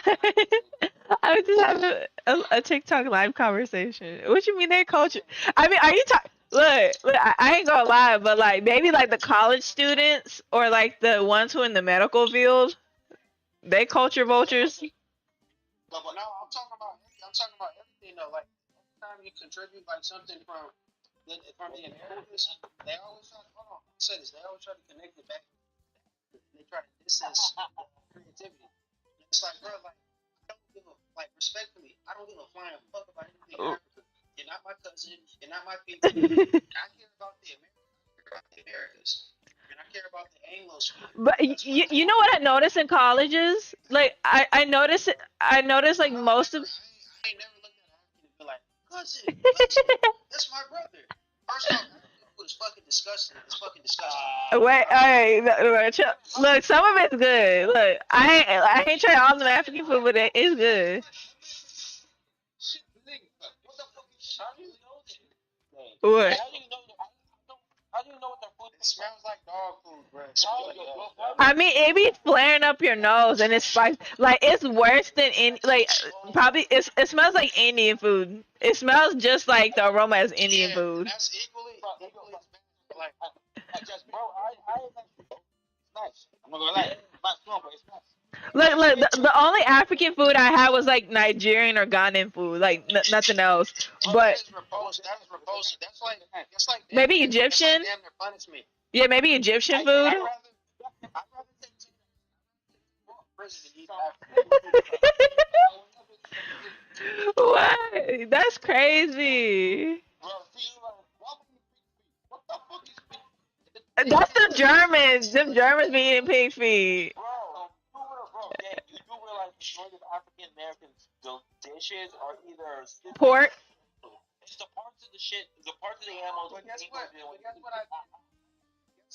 I was just having a TikTok live conversation. What you mean they culture? I mean, are you talking? Look, I ain't gonna lie, but like maybe like the college students or like the ones who in the medical field, they culture vultures. But no, I'm talking about everything though. Like every time you contribute like something from the Americas, they always try to hold on. Say this. They always try to connect it back. They try to distance creativity. It's like, bro, like I don't give a like respectfully. I don't give a flying fuck about anything Africa. You're not my cousin. You're not my people. I care about the Americas. And I care about the Anglo speakers. But you know what I noticed in colleges? Like I noticed like most of. I ain't never looked at an African and be like, cousin, that's my brother. First off, food is fucking disgusting. It's fucking disgusting. Wait, alright, look, some of it's good. Look, I ain't tried all the African food, but it's good. Shit, nigga, what the fuck? How do you know that? What? How do you know what their food It smells like dog food, bro. I mean, it be flaring up your nose, and it's spicy. Like it's worse than in like probably it smells like Indian food. It smells just like the aroma as Indian food. That's equally as bad. Like, bro, I it's nice. I'm not gonna lie, it's not strong, but it's nice. Look, the only African food I had was like Nigerian or Ghanaian food, like nothing else. But that is repulsive. That's like maybe Egyptian. Damn near punishment. Yeah, maybe Egyptian food. I'd rather take prison than eat African. What? That's crazy. What the fuck is That's the Germans. Them Germans be eating pig feet. Bro, you do realize the majority of African Americans, the dishes are either Pork. It's the parts of the shit, the parts of the animals. But guess what? Guess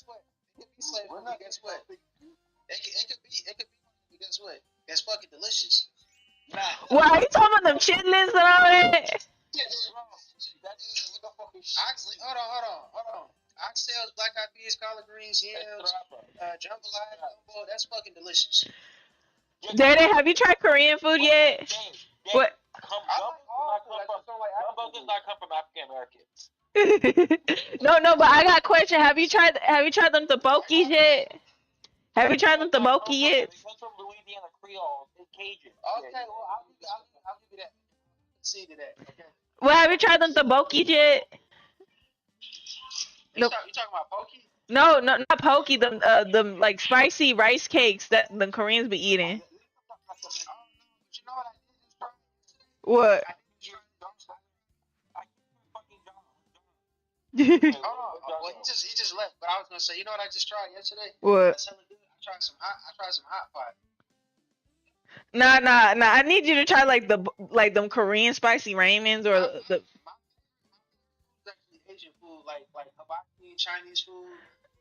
what? It could be slavery. Guess what? It could be. Guess what? That's fucking delicious. Well, are you talking about them chitlins and all that? Hold on. Oxtails, black eyed peas, collard greens, yams, jambalaya, gumbo. That's fucking delicious. Dede, have you tried Korean food yet? What? Gumbo does not come from African Americans. No, but I got a question. Have you tried them tteokbokkis yet? Have you tried them tteokbokki yet? It comes from Louisiana Creole. It's Cajun. Okay, well I'll give you that. See to that. Okay. Well, have you tried them tteokbokkis yet? You talking about pokey? No, not pokey. The like spicy rice cakes that the Koreans be eating. You know what I did? What? Well, he just left. But I was gonna say, you know what I just tried yesterday? What? That's hella good. I tried some hot pot. Nah. I need you to try like them Korean spicy ramens or the. Actually Asian food, like Hawaii, Chinese food,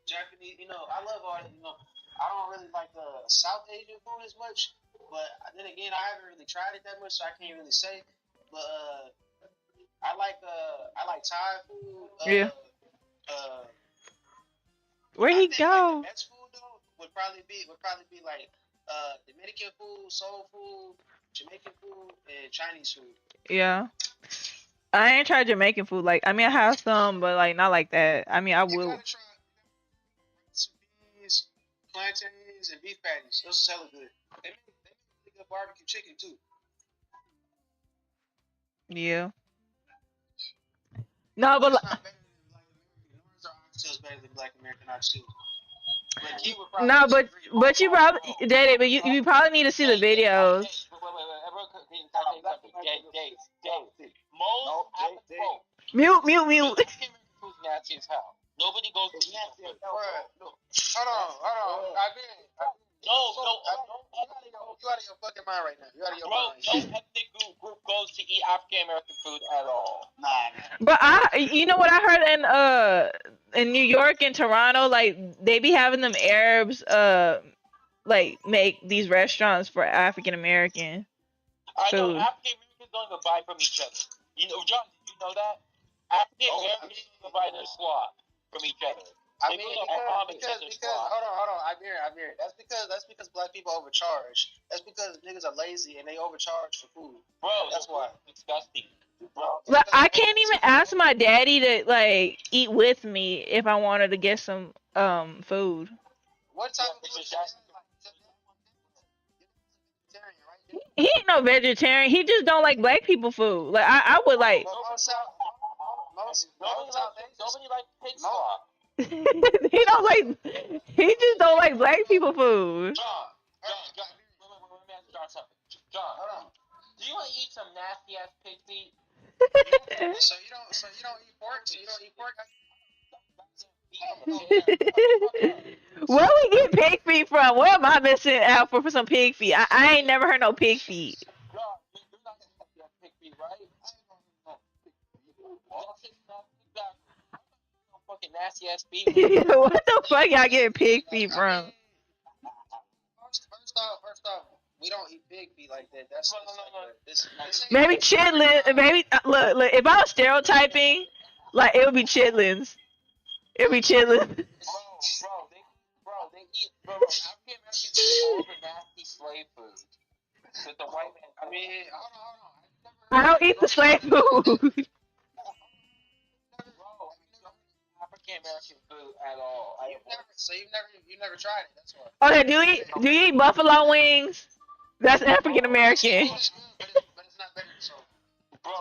Japanese. You know, I love all that. You know, I don't really like South Asian food as much. But then again, I haven't really tried it that much, so I can't really say. But I like Thai food. Yeah. Where'd he go? Like, the best food though would probably be like Dominican food, soul food, Jamaican food, and Chinese food. Yeah. I ain't tried Jamaican food. Like, I mean, I have some, but like not like that. I mean, I will. You gotta try some beans, plantains, and beef patties. Those is hella good. They make really good barbecue chicken too. Yeah. No, but It's not better than Black American. Nor are oxtails better than Black American oxtails. no, but you probably Daddy, but you probably need to see the videos. Dave. Mute. Food's nasty as hell. Nobody goes to nasty as hell. Hold on. You out of your fucking mind right now. You out of your mind. No ethnic group goes to eat African American food at all. Nah. But you know what I heard in New York and Toronto, like they be having them Arabs like make these restaurants for African American I know food. African Americans don't even buy from each other. You know, John, did you know that? African Americans don't buy their slot from each other. I mean, because hold on. I hear. That's because black people overcharge. That's because niggas are lazy and they overcharge for food. Bro, that's why. Disgusting. Bro. Like, I can't even ask my daddy to like eat with me if I wanted to get some food. What type of food is that? He ain't no vegetarian. He just don't like black people food. Like I would like. Nobody like pig slop. He don't like. He just don't like black people food. John, let me ask John something. John, do you want to eat some nasty ass pig feet? So you don't eat pork? So you don't eat pork? Where we get pig feet from? Where am I missing out for some pig feet? I ain't never heard no pig feet. John, you're not gonna get pig feet, right? Fucking nasty ass feet. What the fuck y'all getting pig feet from? First off, we don't eat pig feet like that. That's Maybe chitlins. Maybe look. If I was stereotyping, like it would be chitlins. It'd be chitlins. Bro, they eat. Bro, African Americans eat all the nasty slave food that the white man. I mean, hold on. I don't eat the slave food. African American food at all. You never tried it. That's why. Okay, do you eat buffalo wings? That's African American. But it's not better. So, bro.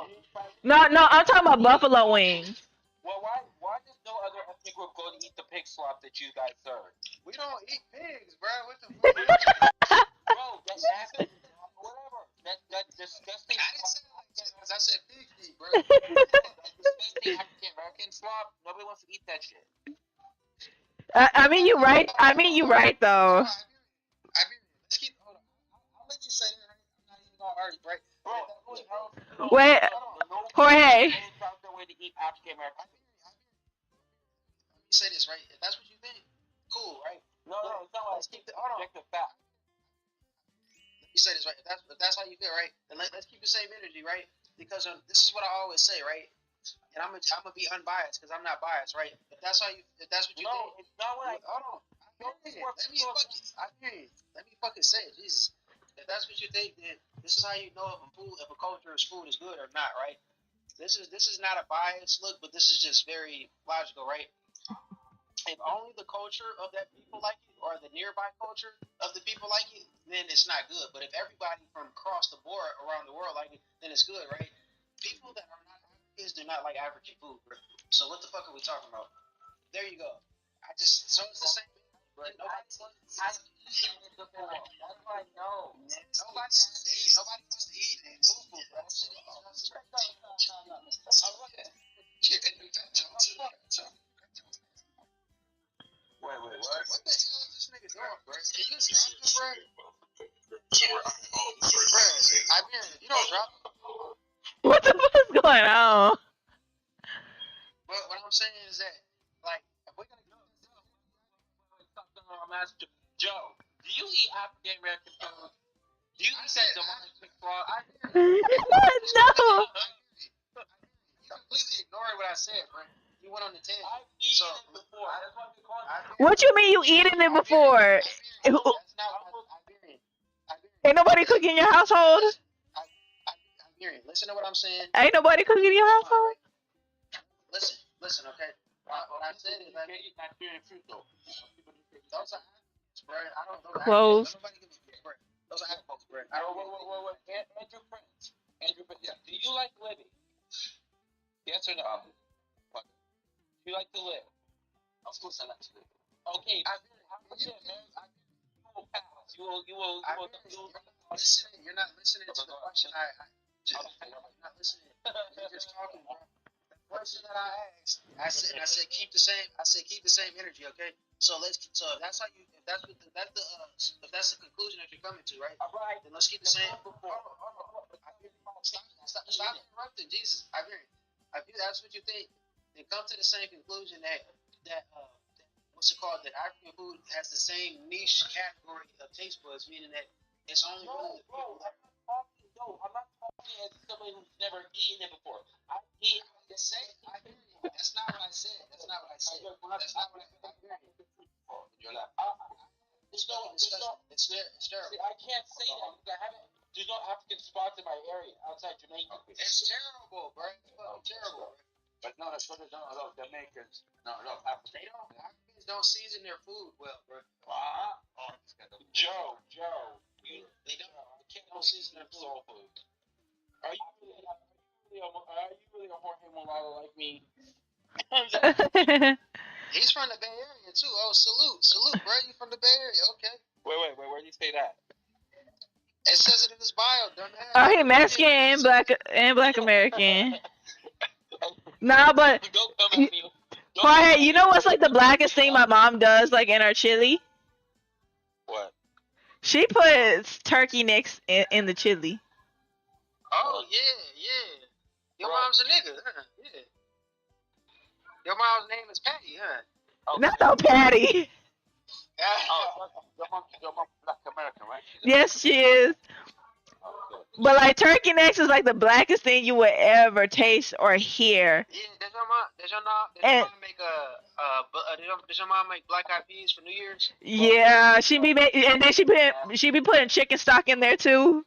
No, I'm talking about buffalo wings. Well, why does no other ethnic group go to eat the pig slop that you guys serve? We don't eat pigs, bro. What the fuck? Bro, that's nasty. Whatever. That's disgusting. I didn't say it like that because I said pig feet, bro. That's disgusting African American slop. Nobody wants to eat that shit. I mean, you're right. Though. Let's keep. Hold on. I'll let you say that. Right? I'm not even gonna argue, right? Bro, wait, Jorge. You say this, right? If that's what you think, cool, right? No, it's not. Let's keep the objective fact. You say this, right? If that's how you feel, right? Then let's keep the same energy, right? Because this is what I always say, right? And I'm gonna be unbiased because I'm not biased, right? If that's what you think. No, it's not what Hold on. Let me fucking say it, Jesus. If that's what you think, then this is how you know if a culture's food is good or not, right? This is not a biased look, but this is just very logical, right? If only the culture of that people like it, or the nearby culture of the people like it, then it's not good. But if everybody from across the board around the world like it, then it's good, right? People that are not Africans do not like African food, bro. So what the fuck are we talking about? There you go. So it's the same. But nobody wants to eat fufu, bro. Wait, what? What the hell is this nigga doing, bro? Can you just drop him, bro? Bro, I mean, you don't drop him. What the fuck is going on? But what I'm saying is that, like, if we're gonna I'm asking Joe, do you eat African American food? Do you eat that demonic pig slop? No. You completely ignored what I said, bro. You went on the tangent. I've eaten it before. That's what they call it. What you mean you eating it before? That's not Iberian. Ain't nobody cooking in your household? Iberian. Listen to what I'm saying. Ain't nobody cooking in your household? Listen, okay? What I said is, can't eat Nigerian fruit, though. Those are apples, bro. I don't know. Close. Nobody give me bro. Those are apples, bro. Wait. Andrew Prince. Yeah. Do you like living? Yes or no? Do you like to live? Of course I like to live. Okay. You will. You're not listening to the question. You're not listening. You're just talking, bro. The question that I asked, I said keep the same energy, okay? So if that's the conclusion that you're coming to, right? All right. Then let's keep the same. Stop interrupting, Jesus. I hear it. If that's what you think, then come to the same conclusion that what's it called? That African food has the same niche category of taste buds, meaning that it's only really the people. I'm not talking as somebody who's never eaten it before. I eat. That's not what I said. That's not what I said. terrible. See, I can't say that because I haven't. There's no African spots in my area outside Jamaica. It's terrible, bro. It's fucking terrible, bro. But no, that's what Jamaicans. No, Africans. Africans don't season their food well, bro. Joe, They don't season their soul food. food. Are you really a Jorge Mulata like me? He's from the Bay Area too. Oh, salute, bro. You from the Bay Area? Okay. Wait. Where do you say that? It says it in his bio, dumbass. Oh, he Mexican and black American. Nah, but Don't come at me. Jorge, you know what's like the blackest thing my mom does, like in her chili? What? She puts turkey necks in the chili. Oh yeah. Your mom's a nigga, huh? Yeah. Your mom's name is Patty, huh? Okay. Not no Patty. Your mom black American, right? Yes, she is. Okay. But like turkey necks is like the blackest thing you would ever taste or hear. Yeah, does your mom make does your mom make black eyed peas for New Year's? Yeah, and then she be putting chicken stock in there too.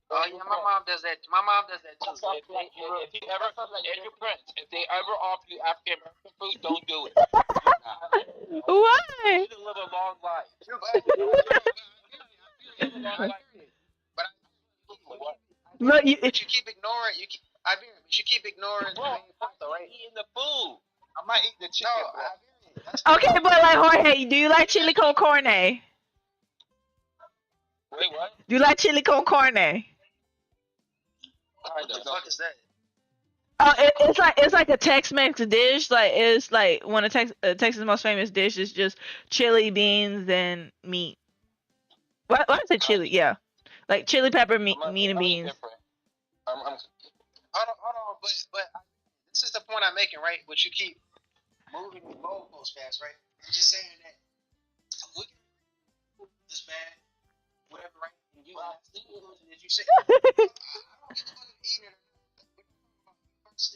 Oh yeah, my mom does that. My mom does that too. If you ever Andrew Prince, if they ever offer you African American food, don't do it. Why? You can live a long life. Look, But you keep ignoring. You keep ignoring the main point, though, right? Eating the food. I might eat the chicken. okay, but like Jorge, do you like chili con carne? Wait, what? Do you like chili con carne? What the fuck is that? Oh, it's like a Tex-Mex dish. Like it's like one of Texas' most famous dishes. Just chili, beans, and meat. Why I say chili? Yeah, like chili, pepper, meat and beans. Hold on, but this is the point I'm making, right? But you keep moving the goalposts fast, right? I'm just saying that we can this bad, whatever, right? And you as you say, I don't give a fuck if eating it.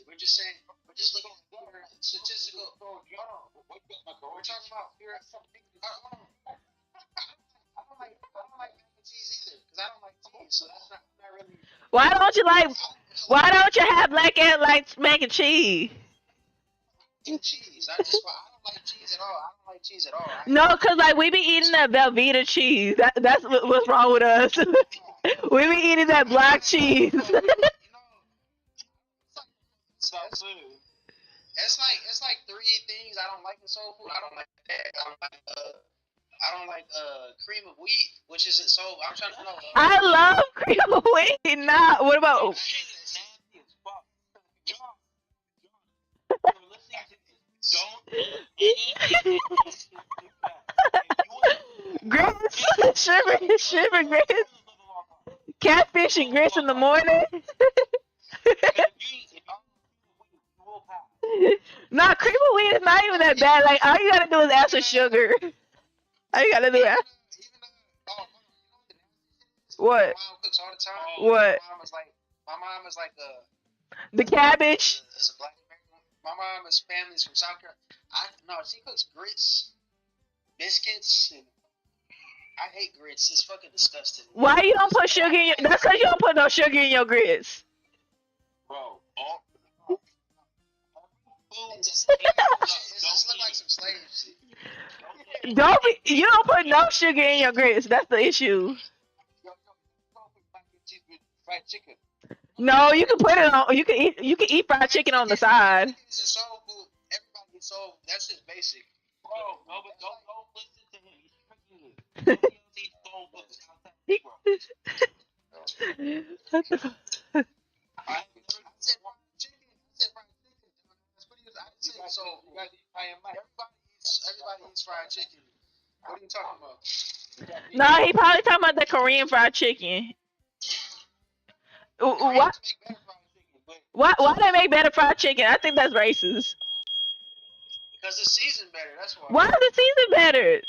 We're just saying, we're just looking at statistical. Hold on, we're talking about pure. I don't like mac and cheese either, because I don't like cheese, so that's not really. Why don't you have black and like mac and cheese? Cheese. I don't like cheese at all. I don't like cheese at all. No, cause like we be eating that Velveeta cheese. That's what's wrong with us. We be eating that black cheese. It's like three things I don't like in soul food. I don't like that. I don't like cream of wheat, which isn't soul. I'm trying to know. I love cream of wheat. Nah, what about? Grits, shrimp and grits, catfish and grits in the morning. Nah, cream of wheat is not even that bad. Like all you gotta do is add some sugar. All you gotta do is what? My mom cooks all the time. What? My mom is like the cabbage. Is a black American. My mom is family's from South Carolina. She cooks grits, biscuits, and I hate grits. It's fucking disgusting. Why you don't put sugar in your? That's because you don't put no sugar in your grits. Bro, it just look like some slave shit. You don't put no sugar in your grits. That's the issue. fried chicken. No, you can put it on. You can eat fried chicken on the side. It's a soul food. Everybody eats soul. That's just basic. Bro, no, but don't listen to him. He's tricking you. Nobody else eats soul food outside What the fuck? I said fried chicken. I didn't say soul food. Everybody eats fried chicken. What are you talking about? No, he probably talking about the Korean fried chicken. Why they make better fried chicken? I think that's racist. Because the season better. That's why. Why is the season better?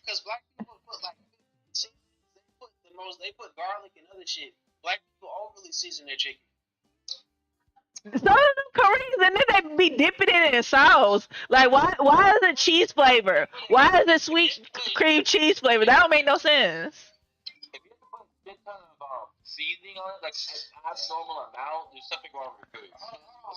Because black people put they put garlic and other shit. Black people overly season their chicken. So do Koreans and then they be dipping it in sauce. Like, why is it cheese flavor? Why is it sweet cream cheese flavor? That don't make no sense. If you have to put a shit ton of seasoning on it, like an abnormal amount, there's something wrong with your food. Hold on.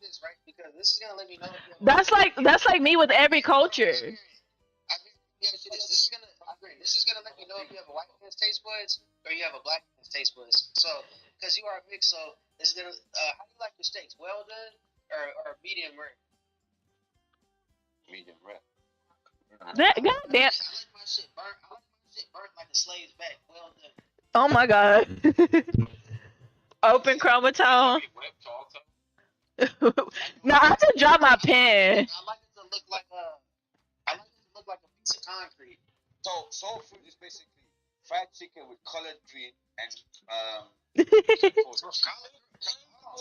This right because this is gonna let me know. If you have That's like me with every culture. This is gonna let me know if you have a white man's taste buds or you have a black man's taste buds. So, because you are mixed, so this is gonna. How do you like your steaks? Well done or medium rare? Medium rare. Goddamn. I like my shit burnt. I like my shit burnt like a slave's back. Well done. Oh my god. Open chromatone. No, I just dropped my pen. I like it to look like a piece of concrete. So soul food is basically fried chicken with collard green and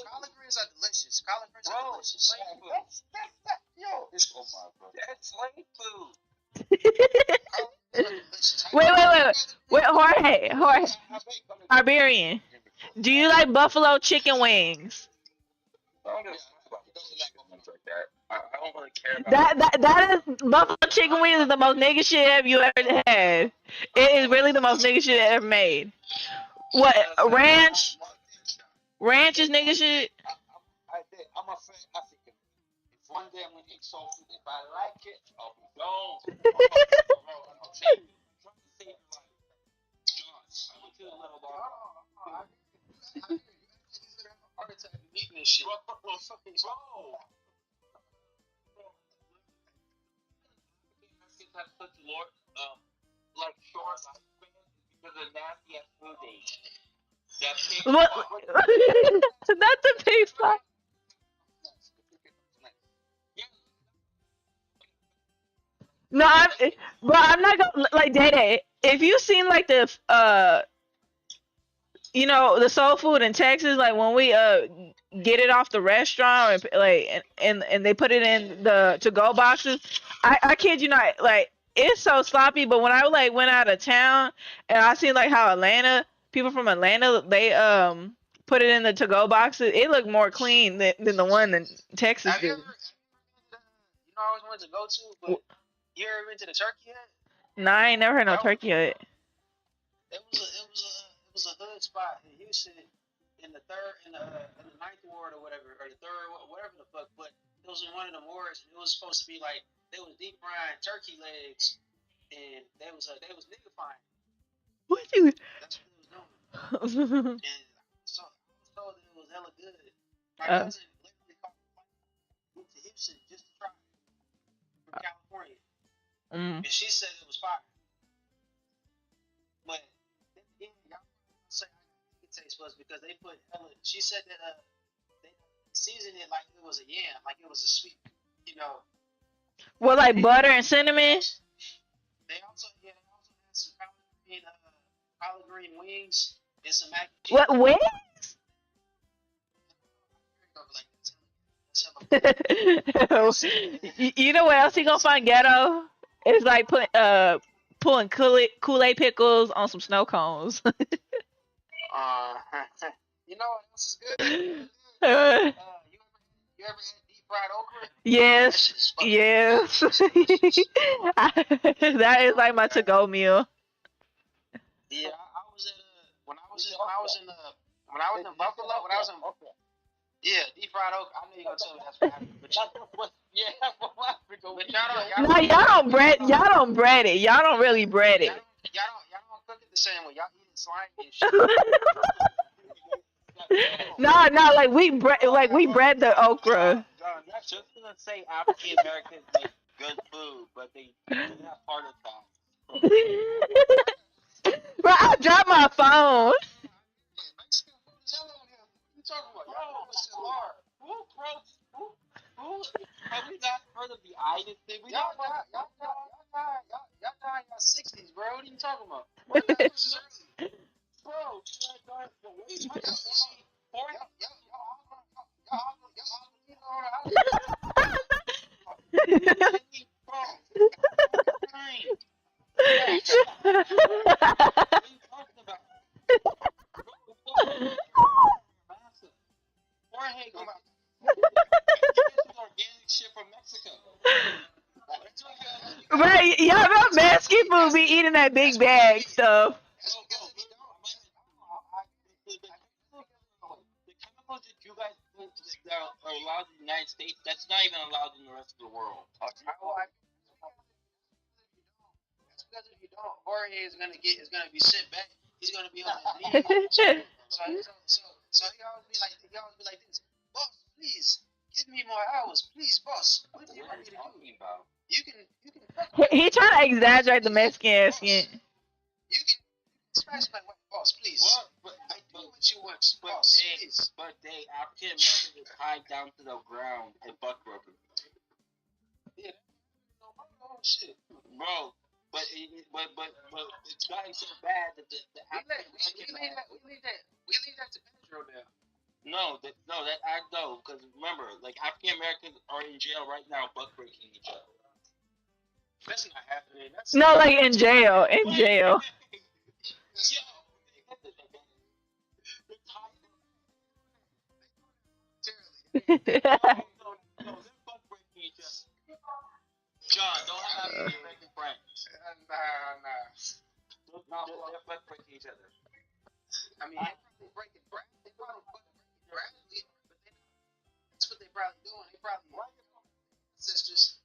Collard greens are delicious. Collard greens are delicious. Yo, it's oh my god. That's slave food. Wait, Jorge, Iberian. Do you like buffalo chicken wings? I don't really care about That is buffalo chicken wings is the most nigga shit you ever had. It is really the most nigga shit ever made. What ranch? Ranch is nigga shit. I'm a fan African. If one day I'm gonna eat soul food, if I like it, I'll be gone. I'm trying to save your life. I went to the level bar. Heart attack eating this shit. Bro. Africans have such like short lifespans because of nasty ass food they eat. That pig What? Not the pig slide. No, I'm not gonna like Day. If you seen like the the soul food in Texas, like when we get it off the restaurant and they put it in the to go boxes, I kid you not, like it's so sloppy. But when I like went out of town and I seen like how people from Atlanta, they put it in the to go boxes, it looked more clean than the one in Texas Have you did. ever, I always wanted to go to, but you ever been to the turkey hut? No, I ain't never heard no turkey hut. It was a hood spot in Houston in the ninth ward or whatever, or the third, whatever the fuck. But it was in one of the wards, and it was supposed to be like they was deep frying turkey legs, and they was niggifying. What you? That's what they was doing. And so I was told that it was hella good. My cousin literally moved to Houston just to try it from California, and she said it was fire. But then again, y'all say I got taste buds because they put hella. She said that they seasoned it like it was a yam, like it was a sweet, Well, like butter and cinnamon. They also had some collard green wings and some mac and cheese. What wings? You know what else he gonna find ghetto? It's like pulling Kool-Aid pickles on some snow cones. You know what else is good? You ever had deep fried okra? Yes. That is like my to-go meal. Yeah, when I was in Buffalo, yeah, deep fried okra. I know you're gonna tell me that's from Africa, but that's from Africa. But y'all don't bread it. Y'all don't really bread it. Y'all don't cook it the same way. Y'all eat it slimy and shit. No, like we bread the okra. John, you're just gonna say African Americans make good food, but they have heart attacks. Bro, I dropped my phone. Mexican food is hella on here. What you talking about? Y'all know what's hard. Who have we not heard of the itis thing? Y'all y'all 60s, bro. What are you talking about? Bro, Jorge go out. You get some organic shit from Mexico. Right, y'all know Mexican food be eating that big bag stuff. That's because if you don't, The chemicals that you guys put that are allowed in the United States, that's not even allowed in the rest of the world. that's because if you don't, Jorge is gonna be sent back. He's gonna be on his knees. So he always be like this. Boss, please give me more hours, please, boss. What do you want me to do? You can He trying to exaggerate the Mexican accent. you can smash my wife, boss, please. I do what you want, boss, please. But they African Americans are tied down to the ground and butt broken. Yeah, oh shit, bro. But it's gotten so bad that the we leave that to Pedro now. No, because remember, like African Americans are in jail right now, butt breaking each other. That's not happening. That's No, like in jail. In jail. John, don't have African American friends. Nah. They're butt breaking each other. I mean, they breaking bread. They probably breaking bread, but that's what they probably doing. They probably sisters.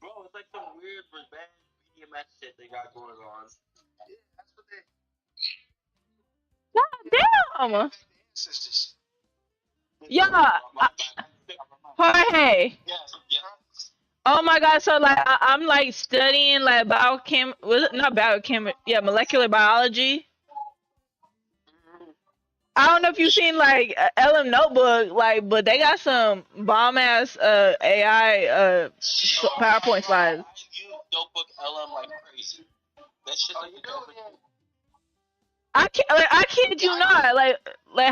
Bro, it's like some weird revenge BMX shit they got going on. Yeah, that's what they. God damn. Sisters. Yeah. Jorge. Yeah. Oh my god, so like I'm like studying like biochem was it not biochem yeah, molecular biology. I don't know if you've seen like LM Notebook, like, but they got some bomb ass AI PowerPoint slides. I use Notebook LM like crazy. That shit's like the dopest. I kid you not, like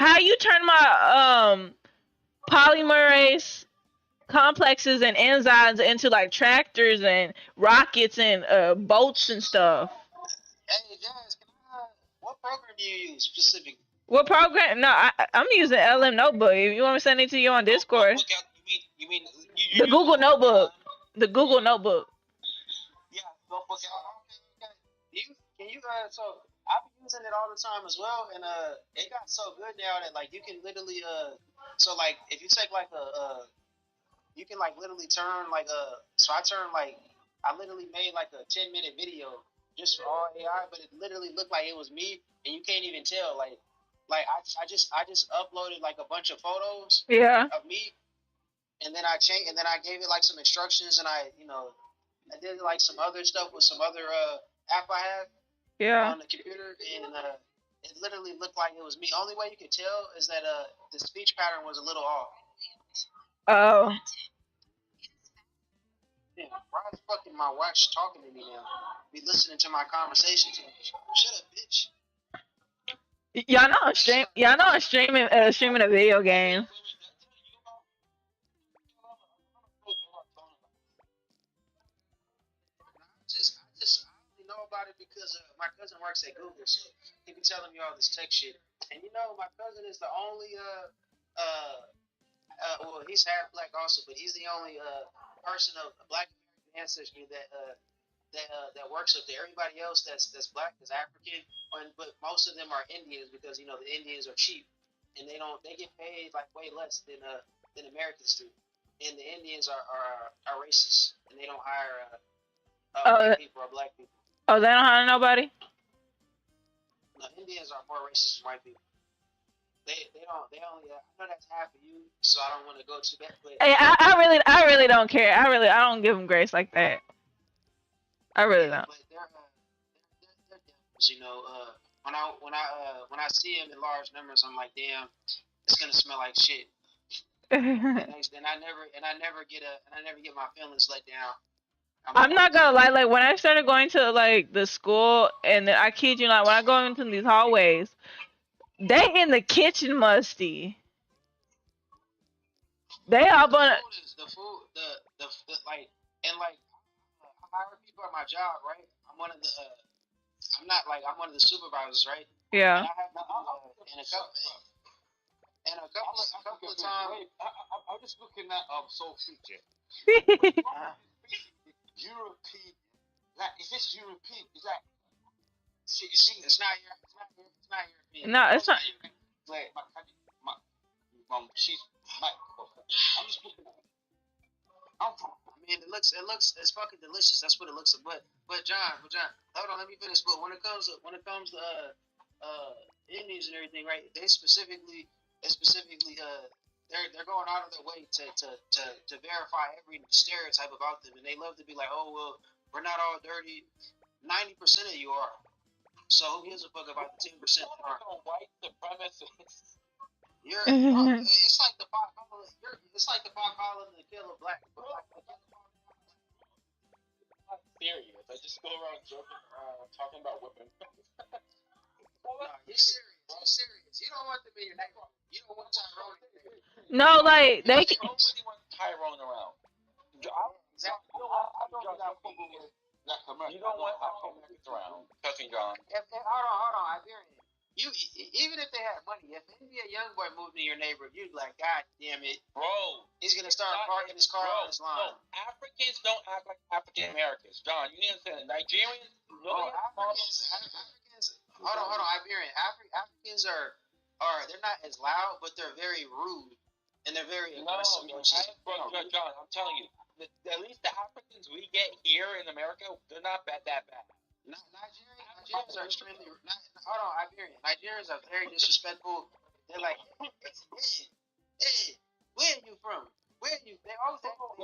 how you turn my polymerase complexes and enzymes into like tractors and rockets and boats and stuff. Hey, Jazz, what program do you use specifically? What program? No, I'm using LM Notebook. If you want me to send it to you on Discord. You mean the Google Notebook. The Google Notebook. Yeah, Notebook. Can you so I've been using it all the time as well, and it got so good now that like you can literally so like if you take like you can like literally turn like so I literally made like a 10-minute video just for all AI, but it literally looked like it was me, and you can't even tell like I just uploaded like a bunch of photos of me, and then I gave it like some instructions, and I did like some other stuff with some other app I have on the computer, and it literally looked like it was me. Only way you could tell is that the speech pattern was a little off. Oh. Yeah, why is fucking my watch talking to me now? Be listening to my conversation. Shut up, bitch. Y'all know I'm streaming a video game. I only know about it because my cousin works at Google, so he be telling me all this tech shit. And my cousin is the only well, he's half black also, but he's the only person of black American ancestry that works up there. Everybody else that's black is African, but most of them are Indians because the Indians are cheap, and they get paid like way less than Americans do, and the Indians are racist, and they don't hire white people or black people. Oh, they don't hire nobody? No, Indians are more racist than white people. They only I know that's half of you, so I don't want to go too bad. But hey, I really don't care. I don't give them grace like that. I really don't. But they're devils, when I see them in large numbers, I'm like, damn, it's gonna smell like shit. and I never get my feelings let down. I'm not gonna lie, like when I started going to like the school, and then I kid you not, when I go into these hallways, they in the kitchen musty. They up on the food, the like, and like I hire people at my job, right? I'm one of the supervisors, right? Yeah. And I have and a couple. And a couple of times. Wait, I'm just looking at Soul Future. European. Like, is this European? Is that? It's not European. No, it's not. Wait, she's I'm just looking at it. I mean, it's fucking delicious. That's what it looks like. But John, hold on, let me finish. But when it comes to Indians and everything, right? They're going out of their way to verify every stereotype about them, and they love to be like, oh well, we're not all dirty. 90% of you are. So who gives a fuck about the 10% that aren't? White supremacists. It's like the Pac calling the killer black. Not serious. I just go around joking, talking about women. No, you're serious. You don't want them in your neighborhood. You don't want Tyrone in your neighborhood. No, like they. Nobody wants Tyrone around. Exactly. You don't want Africans around. Cousin John. Hold on, Iberian. Even if they had money, if maybe a young boy moved in your neighborhood, you'd be like, God damn it, bro. He's gonna start parking his car on his line. No, Africans don't act like African Americans. John, you need to understand. Nigerians. Africans. Hold on, Iberian. Africans are they're not as loud, but they're very rude and they're very aggressive. John, I'm telling you, at least the Africans we get here in America, they're not that bad. Nigerians are extremely. Hold on, Iberian. Nigerians are very disrespectful. They're like, hey, where are you from? Where are you? They always act like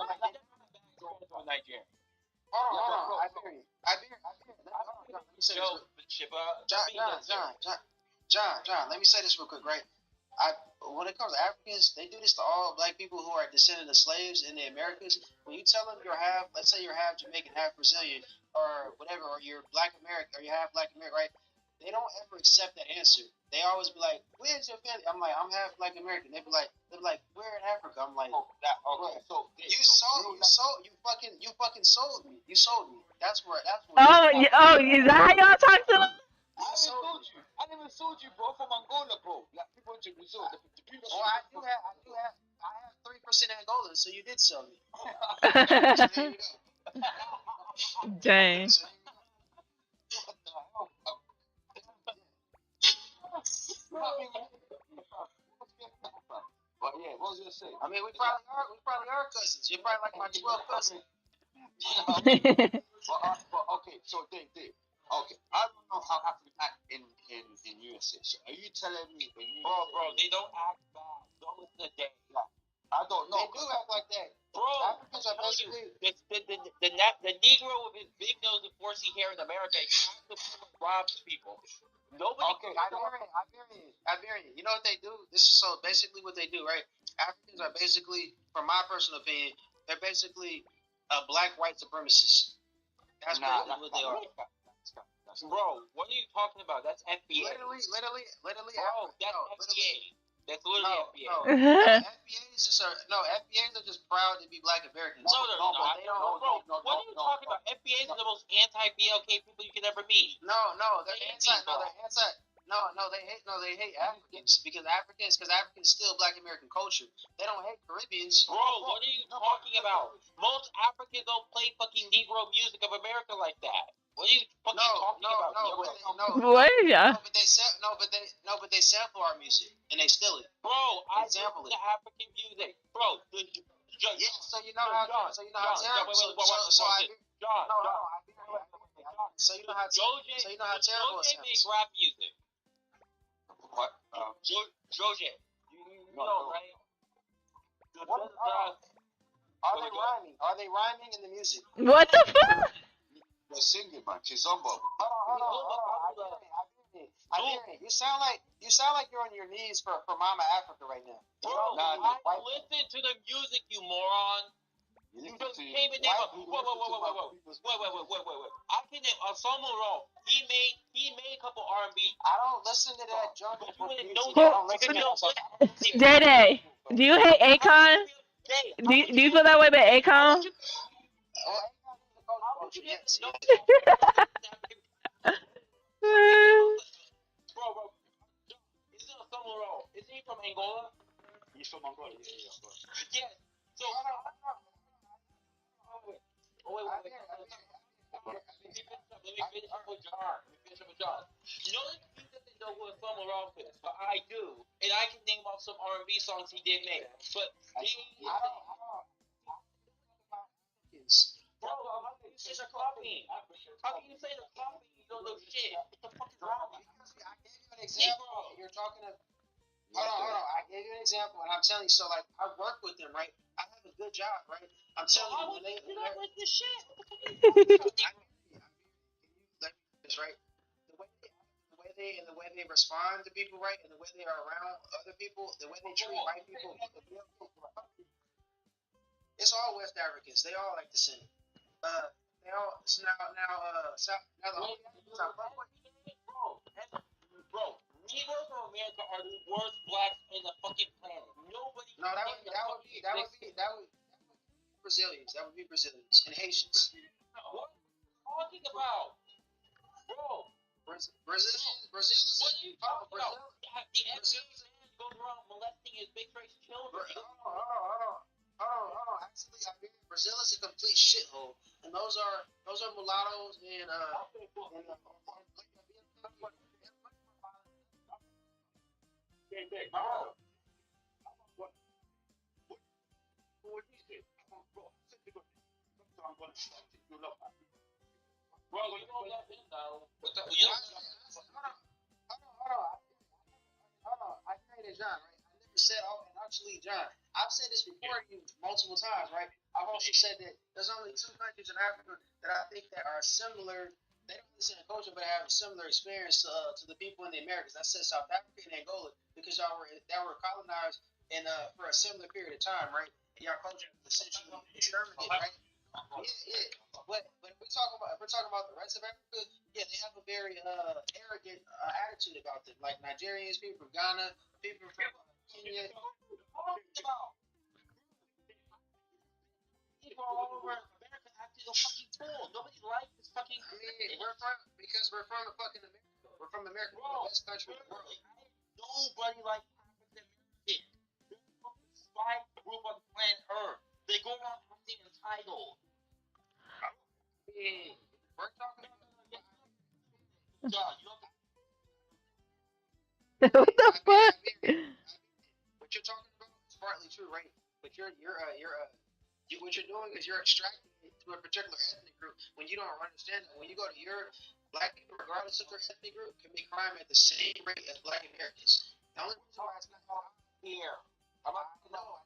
Nigerian. Hold on, Iberian. Let me say this. John, let me say this real quick, right? When it comes to Africans, they do this to all black people who are descended of slaves in the Americas. When you tell them let's say you're half Jamaican, half Brazilian, or whatever, or you're Black American, or you're half Black American, right? They don't ever accept that answer. They always be like, "Where's your family?" I'm like, "I'm half Black American." They're like, "Where in Africa?" I'm like, okay, so you fucking sold me. You sold me. That's where. Is that how y'all talk to them? I never sold you, bro, from Angola, bro. Like people to Brazil. I have 3% Angola, so you did sell me. Dang. But yeah, what was I gonna say? I mean, we probably are cousins. You're probably like my 12th cousin. But okay, so Dave. Okay, I don't know how Africans act in USA. So are you telling me bro, they don't act bad. Don't listen to Dave. I don't know. They do act like that. Bro, Africans are basically the Negro with his big nose and 4C hair in America, he actually robs people. Nobody. Okay, Iberian. You know what they do? This is so basically what they do, right? Africans are basically, from my personal opinion, they're basically black white supremacists. That's what they are. Bro, what are you talking about? That's FBA. Literally. Bro, that's FBA. That's literally FBA. FBAs are just proud to be Black Americans. No, bro. What are you talking about? FBAs are the most anti-BLK people you can ever meet. No, they're anti. They hate Africans because Africans steal Black American culture. They don't hate Caribbeans. Bro, what are you talking about? Most Africans don't play fucking Negro music of America like that. What are you fucking talking about? What is y'all? But they sample our music and they steal it. Bro, I sample the African music. Bro, so you know how John. So you know how terrible makes rap music. What? Joje. You know, right? Are they rhyming in the music? What the fuck? They're singing, man. Kizombo. Hold on. You sound like you're on your knees for Mama Africa right now. Bro, I listen to the music, you moron. You just came and name wait. I can name Asamoah. He made a couple R&B. I don't listen to that junk. Day, do you hate Akon? Do you feel that way about Akon? Bro, isn't Famaro. Isn't he from Angola? He's from Angola. Yeah. Yes. So wait. Let me finish up with John. You know the dude doesn't know who Famaro is, but I do, and I can name off some R&B songs he did make. But bro, how can you say they're copying? How can you say they're copying? You don't know shit. What the fuck is wrong with you? I gave you an example. You're talking of. Hold on. I gave you an example, and I'm telling you. So, like, I work with them, right? I have a good job, right? I'm telling you, when they. You're not with this shit. What the fuck are you talking about? Let me finish, right? The way they respond to people, right, and the way they are around other people, the way they treat white people. It's all West Africans. They all like the same. They all now the only Bro, Negroes from America are the worst blacks in the fucking planet. Nobody. No, that would be Brazilians. That would be Brazilians and Haitians. What are you talking about, bro? Brazilians. What are you talking about? The NBA man goes around molesting his big race children. Hold on. Actually, Brazil is a complete shithole, and those are mulattoes and Bro, you don't let him know. Hold on. I created John, right? I never said, and actually, John, I've said this before you multiple times, right? I've also said that there's only 2 countries in Africa that I think that are similar. They don't listen to culture, but have a similar experience to the people in the Americas. I said South Africa and Angola because y'all were colonized for a similar period of time, right? And y'all culture was essentially exterminated, right? Yeah. But if we're talking about the rest of Africa, yeah, they have a very arrogant attitude about them. Like Nigerians, people from Ghana, people from Kenya. People all over America acting a fucking fool. Nobody likes this fucking. I mean, because we're from the fucking America. We're from America, the best country in the world. Nobody likes African Americans. They're the fucking spy group on planet Earth. They go around acting entitled. We're talking about John, you know What the fuck? what you're talking about is partly true, right? But what you're doing is you're extracting it to a particular ethnic group when you don't understand it. When you go to Europe, black people, regardless of their ethnic group, commit crime at the same rate as black Americans. The only reason why it's not here. I know.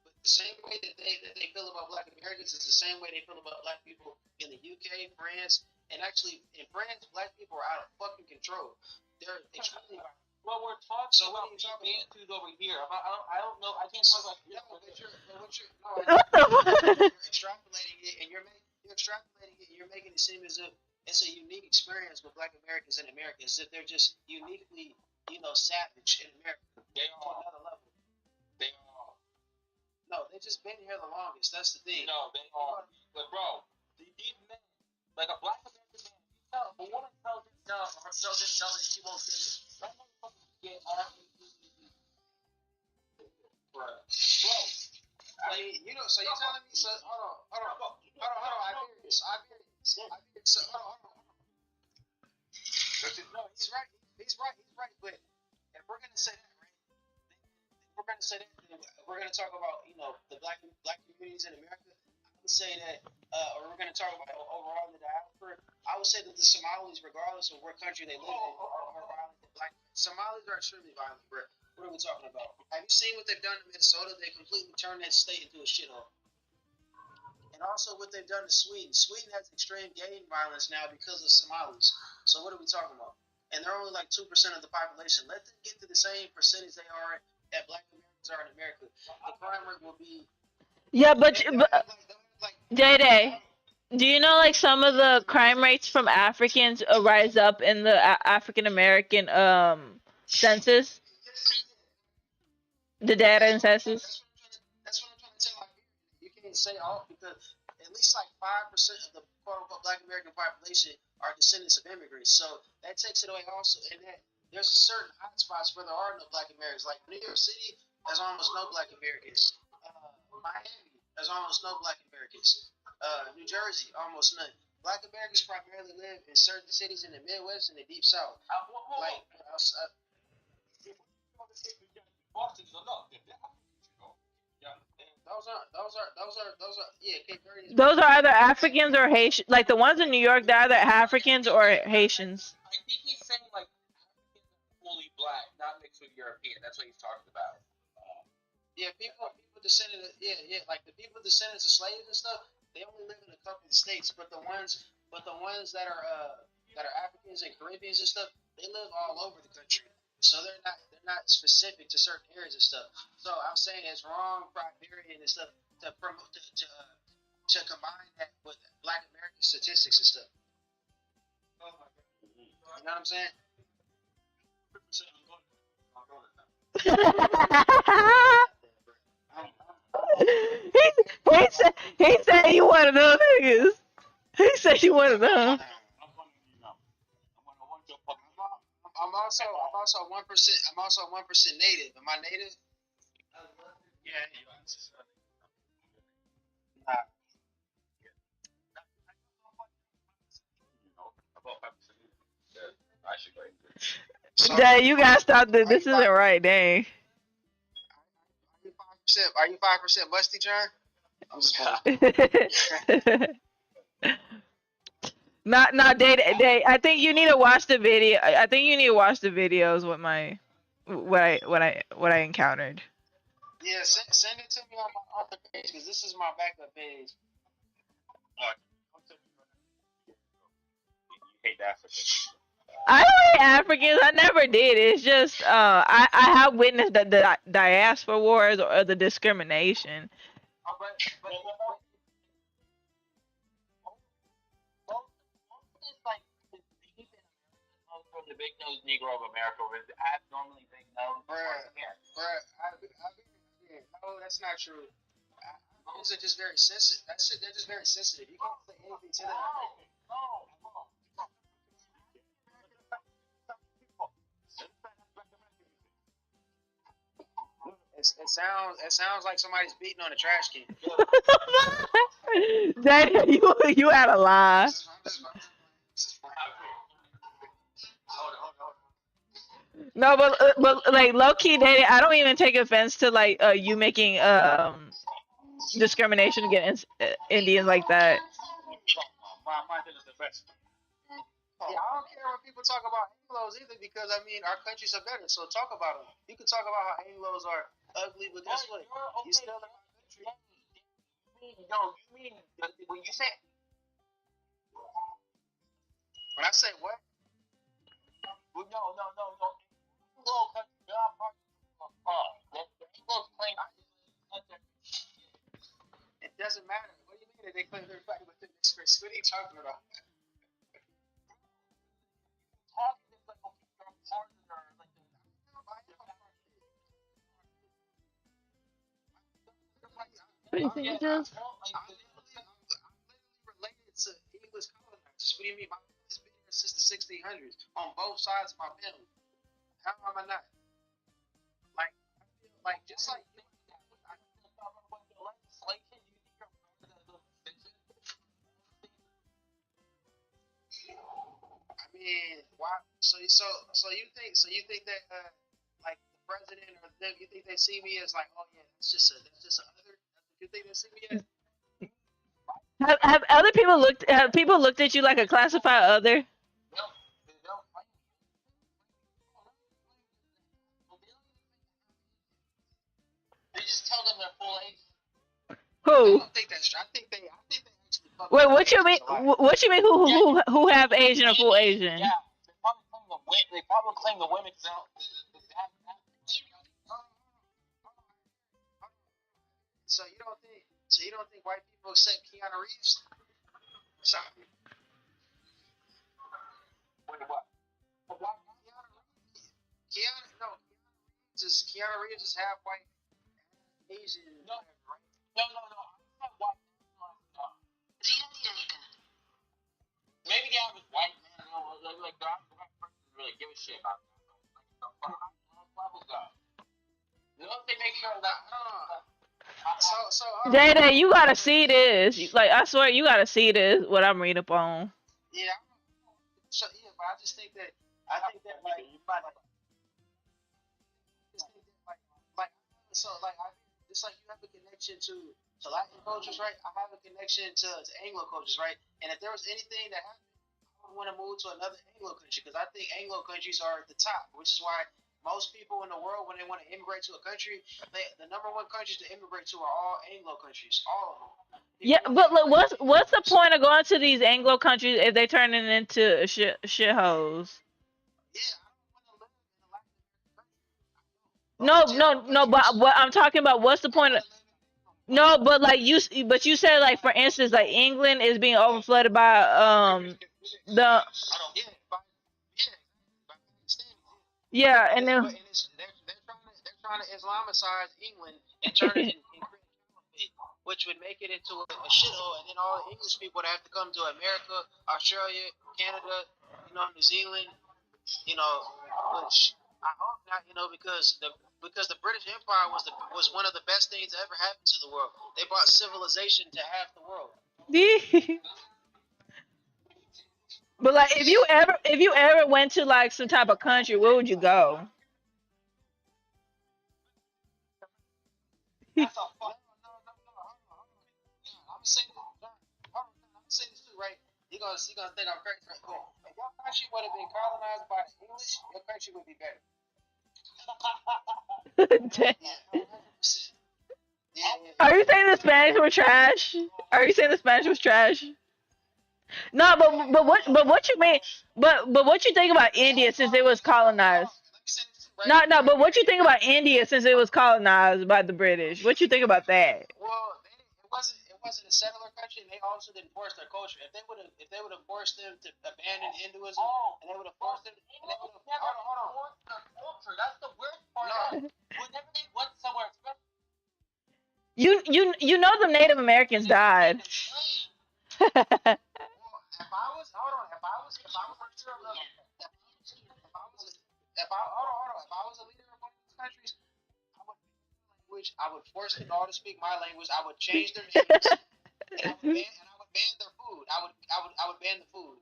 But the same way that they feel about black Americans is the same way they feel about black people in the UK, France, and actually in France, black people are out of fucking control. They're extremely. Well, we're talking So about these bantus over here. I don't know. I can't talk about What the fuck? What? You're extrapolating it, and you're making it seem as if it's a unique experience with Black Americans in America, as if they're just uniquely, savage in America. They to are. another level. They are. No, they've just been here the longest. That's the thing. No, they are. But bro, these men, like a black American man, a woman tells him no, or tells him no, and she won't date it. That motherfucker get bro. I mean, so you're telling me? So hold on. I hear this. So hold on. No, he's right. But if we're gonna say that, right? If we're gonna say that, then we're gonna talk about the black communities in America. I would say that, or we're gonna talk about overall the diaspora. I would say that the Somalis, regardless of what country they live in, are more violent than black. Somalis are extremely violent, bro. What are we talking about? Have you seen what they've done in Minnesota? They completely turned that state into a shithole. And also what they've done to Sweden. Sweden has extreme gang violence now because of Somalis. So what are we talking about? And they're only like 2% of the population. Let them get to the same percentage they are that black Americans are in America. The crime rate will be. Yeah, but Day, do you know like some of the crime rates from Africans rise up in the African American census? The data and census. That's what I'm trying to tell you. You can't say all because at least like 5% of the quote unquote Black American population are descendants of immigrants. So that takes it away also, and that there's a certain hot spots where there are no Black Americans. Like New York City, there's almost no Black Americans. Miami, there's almost no Black Americans. New Jersey, almost none. Black Americans primarily live in certain cities in the Midwest and the Deep South. Like, Boston is a lot. They're Africans, you know. Yeah. those are yeah, Cape Verde is Those are either Africans or Haitian. Like the ones in New York, they're either Africans or Haitians. I think he's saying like Africans are fully black, not mixed with European. That's what he's talking about. yeah, people descended like the people descendants of slaves and stuff, they only live in a couple of states, but the ones that are Africans and Caribbeans and stuff, they live all over the country. So they're not specific to certain areas and stuff. So I'm saying it's wrong for Iberian and stuff to promote to combine that with Black American statistics and stuff. You know what I'm saying? he said you one of those niggas. He said you one of them. I'm also 1%. I'm also 1% native. Am I native? Yeah. Nah. About 5%. I should go. So, Jay, you gotta stop this. This isn't right, dang. Are you 5% musty, John? I'm just Not day. I think you need to watch the video. I think you need to watch the videos with my what I encountered. Yeah, send it to me on my other page because this is my backup page. You hate Africans. I don't hate Africans. I never did. It's just I have witnessed the diaspora wars or the discrimination. From the big nose Negro of America was abnormally big nose. No, that's not true. Those are just very sensitive. They're just very sensitive. You can't say anything to them. It sounds like somebody's beating on a trash can. Dang, you had a lie. No, but like low key dating, I don't even take offense to like you making discrimination against Indians like that. Yeah, I don't care when people talk about Anglos either because I mean our countries are better. So talk about them. You can talk about how Anglos are ugly, but guess what? You still in my country. You mean when you say when I say what? No. Anglo country, not part of the Anglos claim. It doesn't matter. What do you mean that they claim they're fighting within this space? What are you talking about? What do you think it is? I'm literally related to English colonizers. What do you mean? My family's been here since the 1600s on both sides of my family. How am I not? Like, I feel like just like you. I mean, why? So you think that like the president or them, you think they see me as like, oh yeah, that's just a other. You think they see me as? Have other people looked? Have people looked at you like a classified other? They just tell them they're full age. I Who? don't think that's true. I think they actually. Wait, what you mean? What you mean? Who have Asian or full Asian? Yeah, they probably claim the women. So you don't think white people accept Keanu Reeves? Sorry. Wait, what? Keanu Reeves is half white, Asian. No. I'm not white. Maybe the average white man, like the average white person doesn't really give a shit about that. Bubble gum. You know they make sure that. So hold on. Jada, you gotta see this. Like, I swear, you gotta see this. What I'm reading up on. Yeah. So yeah, but I think that just think that like so like I just like you have a connection to Latin cultures, right? I have a connection to Anglo cultures, right? And if there was anything that happened, I would want to move to another Anglo country because I think Anglo countries are at the top, which is why most people in the world, when they want to immigrate to a country, the number one countries to immigrate to are all Anglo countries, all of them. Yeah, People want to but look, immigrate to what's Anglo the countries. point of going to these Anglo countries if they turning into shitholes? Yeah, I don't want to live in a Latin American country. Those No, are terrible no, no. But countries. what I'm talking about, what's the I point? want to live in No, but like but you said like for instance, like England is being overflooded by the yeah, yeah, by Pakistan. yeah, And and it's but then and it's they're trying to Islamicize England and turn it and create a caliphate, which would make it into a shithole, and then all the English people would have to come to America, Australia, Canada, New Zealand, which I hope not, because the British Empire was one of the best things that ever happened to the world. They brought civilization to half the world. but like if you ever went to like some type of country, where would you go? That's a fuck. No. Hold on. I'm gonna say this. Hold on. I'm gonna say this too, right? You gonna think I'm crazy, right? But if your country would have been colonized by the English, your country would be better. Yeah, 100%. Are you saying the Yeah. Spanish were trash? Are you saying the Spanish was trash? No, but what you mean? But what you think about India since it was colonized? Let me say this too, right? No, no, but what you think about India since it was colonized by the British? What you think about that? Well, it wasn't a settler country, and they also didn't force their culture. If they would have forced them to abandon Hinduism, and they would have forced them, and they would have hold on. Culture. That's the worst part. No, Whenever they went somewhere, especially You know the Native Americans died. well, if I was hold on, if I was a leader of if I was a leader of one of these countries, I would language. I would force them all to speak my language. I would change their names, and I would ban their food. I would ban the food.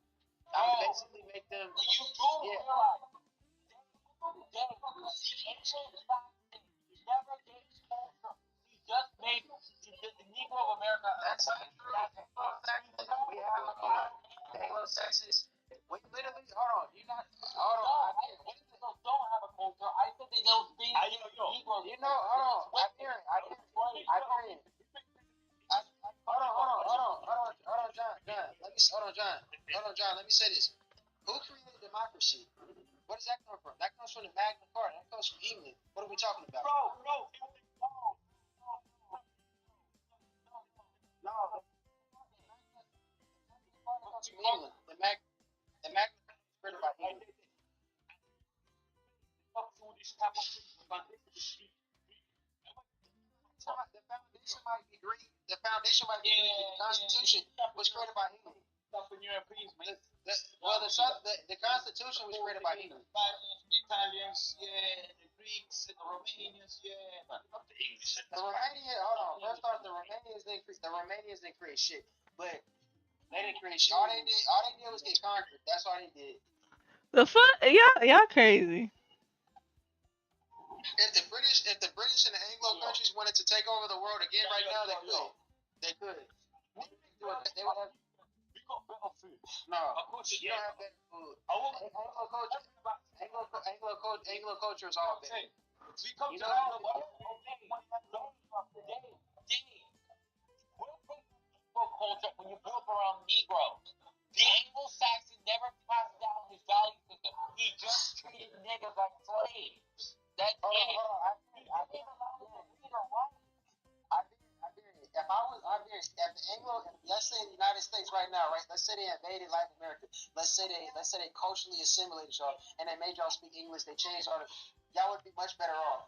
I would basically make them. you do Yeah. realize the ancient Saxon never gave culture. He just made the Negro of America. That's we have Anglo-Saxons. We literally hold on. You not hold No, on. I think they don't have a culture. I said they don't speak Negro. Hold on. I hear it. Hold on, John. John. Let me say this. Who created democracy? Where does that come from? That comes from the Magna Carta. That comes from England. What are we talking about? No, the Magna Carta comes from England. The Magna Carta was written by England. The foundation might be Greek. The Constitution was created by England. The Constitution was created by England. The Italians, the Greeks, the Romanians, but not the English. Hold on. First off, the Romanians didn't create shit, but they didn't create shit. All they did was get conquered. That's all they did. The fuck, y'all crazy. If the British and the Anglo countries wanted to take over the world again right now, they could. They could. They would have. We got better food. No, you don't have better food. Anglo culture is all better. We come to culture when you grew up around Negroes. The Anglo-Saxon never passed down his value system. He just treated niggas like slaves. That's it. I did. If the Anglo, let's say the United States right now, right? Let's say they invaded Latin America. Let's say they culturally assimilated y'all and they made y'all speak English. They changed all. Y'all would be much better off.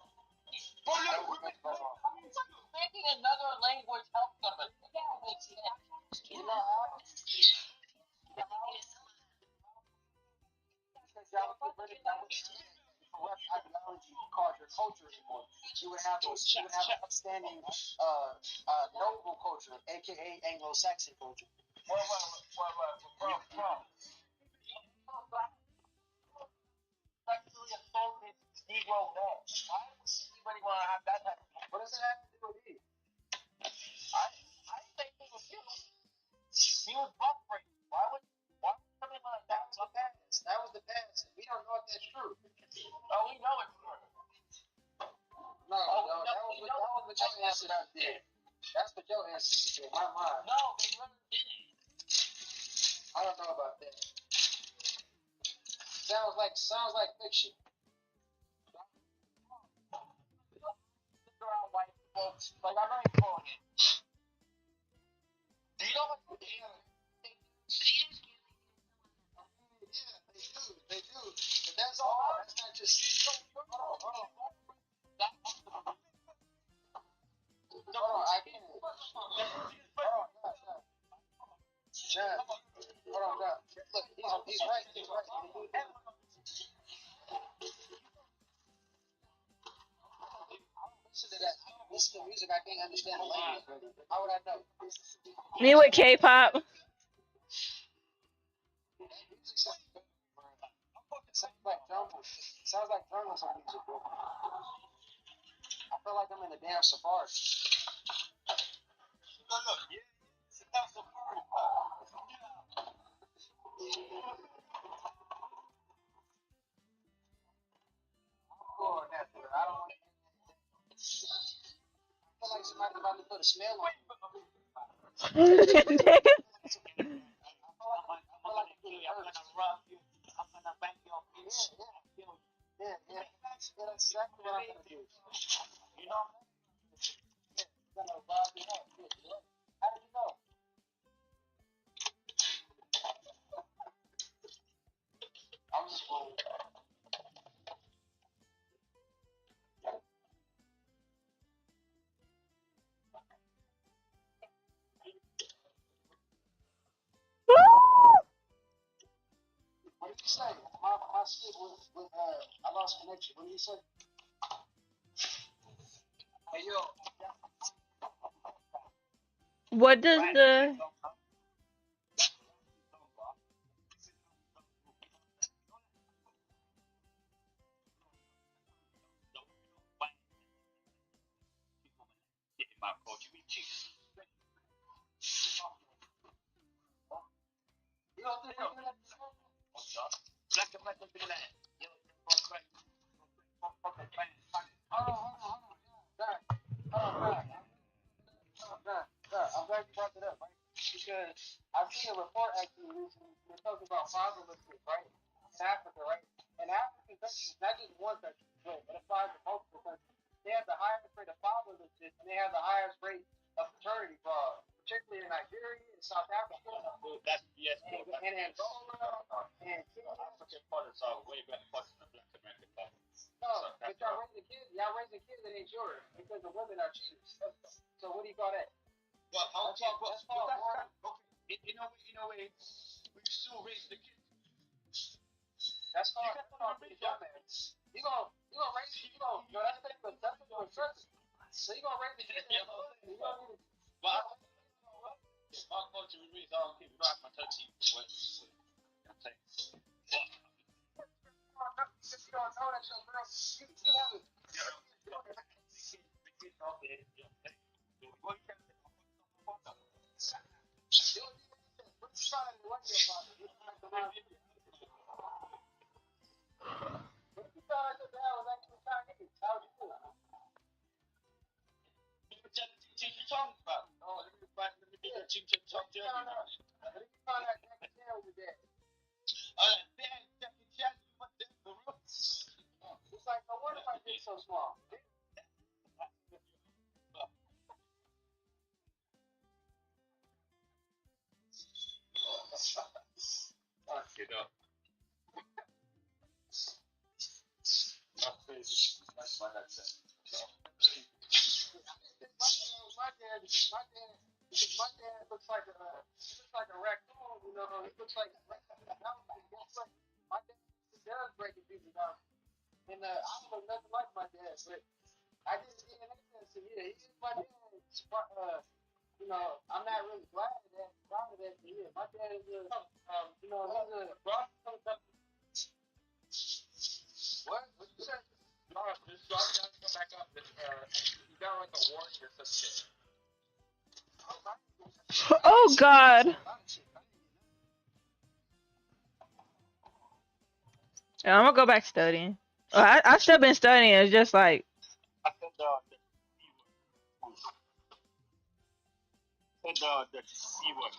Making another language helps them. You know how? she would have an upstanding, noble culture, aka Anglo-Saxon culture. Sexually assaulted Negro man. Why would anybody want to have that type of? What does that have to do with me? I think he was killed. He was buck raped. Why would something like that was the past? That was the past. We don't know if that's true. Oh, we know it's true. No, that was what your answer out there. That's what your answer said. Not mine. No, they really didn't. I don't know about that. Sounds like fiction. White folks, like I know you're calling it. Do you know what? Yeah, they do. But that's all. That's not just. Hold on. I can't. Hold on, John. Hold on, John. Look, he's right. Listen to that. Listen to music. I can't understand the language. How would I know? Me with K-pop. Sounds like journalism music, bro. I feel like I'm in a damn safari. Oh, I don't want to. I feel like somebody's about to put a smell on me. Yeah, that's exactly what I'm gonna do. You know, I'm gonna rob you up. How did you know? I'm just playing. What did you say? My shit with I lost connection. What did you say? Hey yo. What does the You don't think I'm gonna I'm glad you brought that up, right? Because I've seen a report actually recently. They're talking about fatherlessness, right? In Africa, right? And African countries, not just one country, but it applies to multiple countries. They have the highest rate of fatherlessness, and they have the highest rate of paternity fraud, particularly in Nigeria and South Africa, and Angola, and Kenya. African fathers are way better fathers than Black American fathers. No, but y'all raising kids that ain't yours because the women are cheaters. So what do you call that? Well, That's called okay. In a way, we still raise the kids. That's called dumbass. You gonna raise no, that's a trust. So you gonna raise the kids. You gonna need But our culture, we raise our kids. We don't have mentality. I'm saying. if you don't know that your girl, you have it. It's like, no wonder my dick's so small. You know. That's my dad said. My dad looks like a raccoon, you know. He looks like my dad does breaking people down, and I don't look nothing like my dad, but I did a DNA test. So yeah, he is my dad. You know, I'm not really proud of that. But yeah, my dad is a, you know, he's a. What? What you say? No, just drop down, come back up. You got like a warning or some shit. Oh God. Yeah, I'm gonna go back studying. I still been studying. It's just like I said the C word.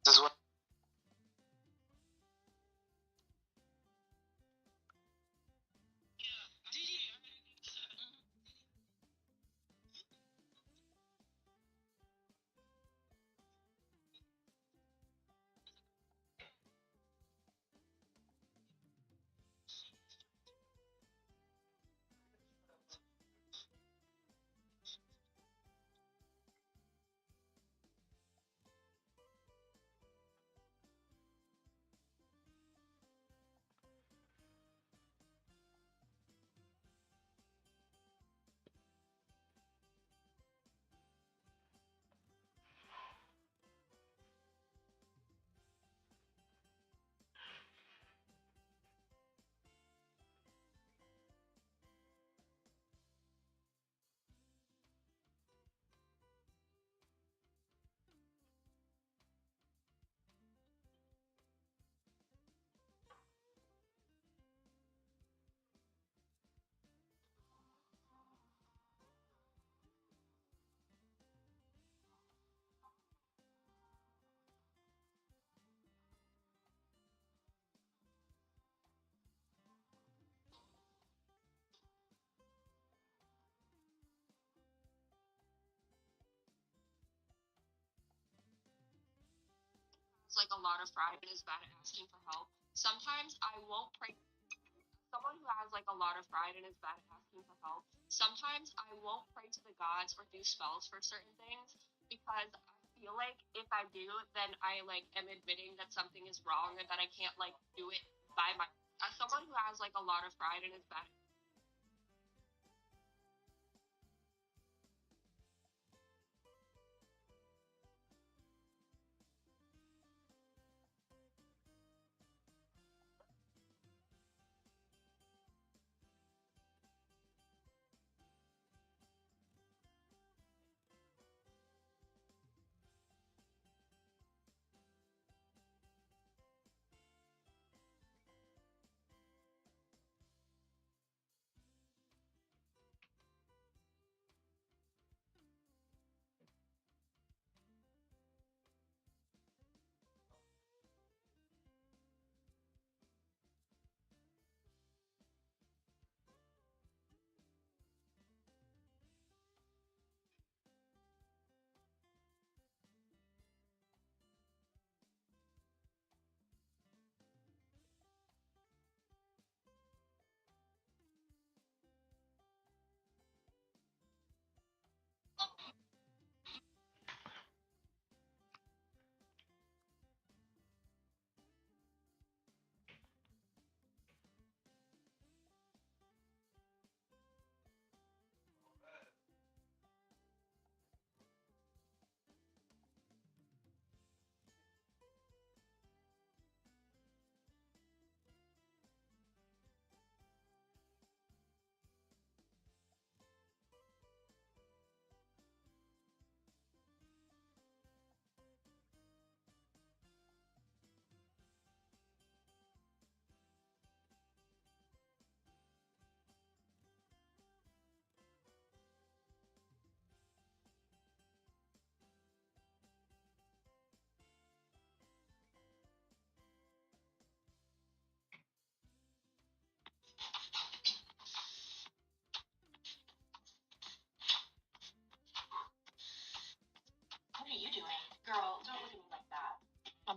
This is what. Like a lot of pride and is bad at asking for help. Sometimes I won't pray. Someone who has like a lot of pride and is bad at asking for help. Sometimes I won't pray to the gods or do spells for certain things because I feel like if I do, then I like am admitting that something is wrong and that I can't like do it by my. As someone who has like a lot of pride and is bad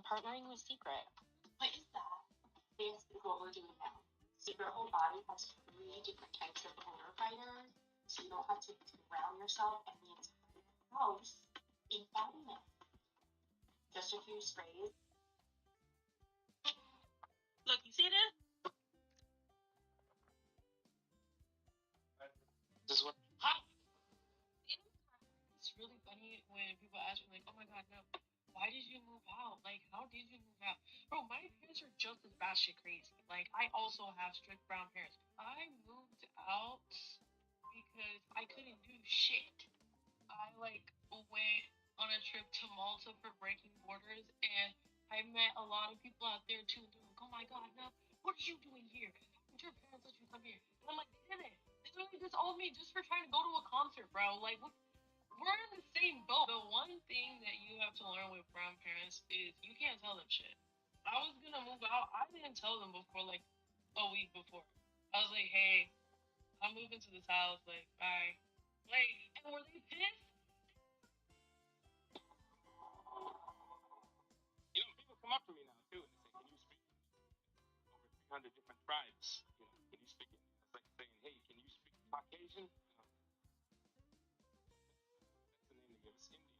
partnering with Secret. What is that? This is what we're doing now. Secret Whole Body has 3 different types of odor fighters, so you don't have to drown yourself and the entire house in body mist. Just a few sprays. Look, you see this? This is what. It's really funny when people ask me, like, oh my god, no, why did you move out? Like, how did you move out? Bro, my parents are just as batshit crazy. Like, I also have strict brown parents. I moved out because I couldn't do shit. I, like, went on a trip to Malta for breaking borders, and I met a lot of people out there, too, and they're like, oh my god, no, what are you doing here? How did your parents let you come here? And I'm like, they didn't. They literally just owed me just for trying to go to a concert, bro. Like, what? We're in the same boat. The one thing that you have to learn with brown parents is you can't tell them shit. I was gonna move out. I didn't tell them before, like, a week before. I was like, hey, I'm moving to this house. Like, bye. Like, and were they pissed? You know, people come up to me now too and they say, "Can you speak over 300 different tribes? You know, can you speak it?" It's like saying, "Hey, can you speak Caucasian?" That's the name they give us, Indian.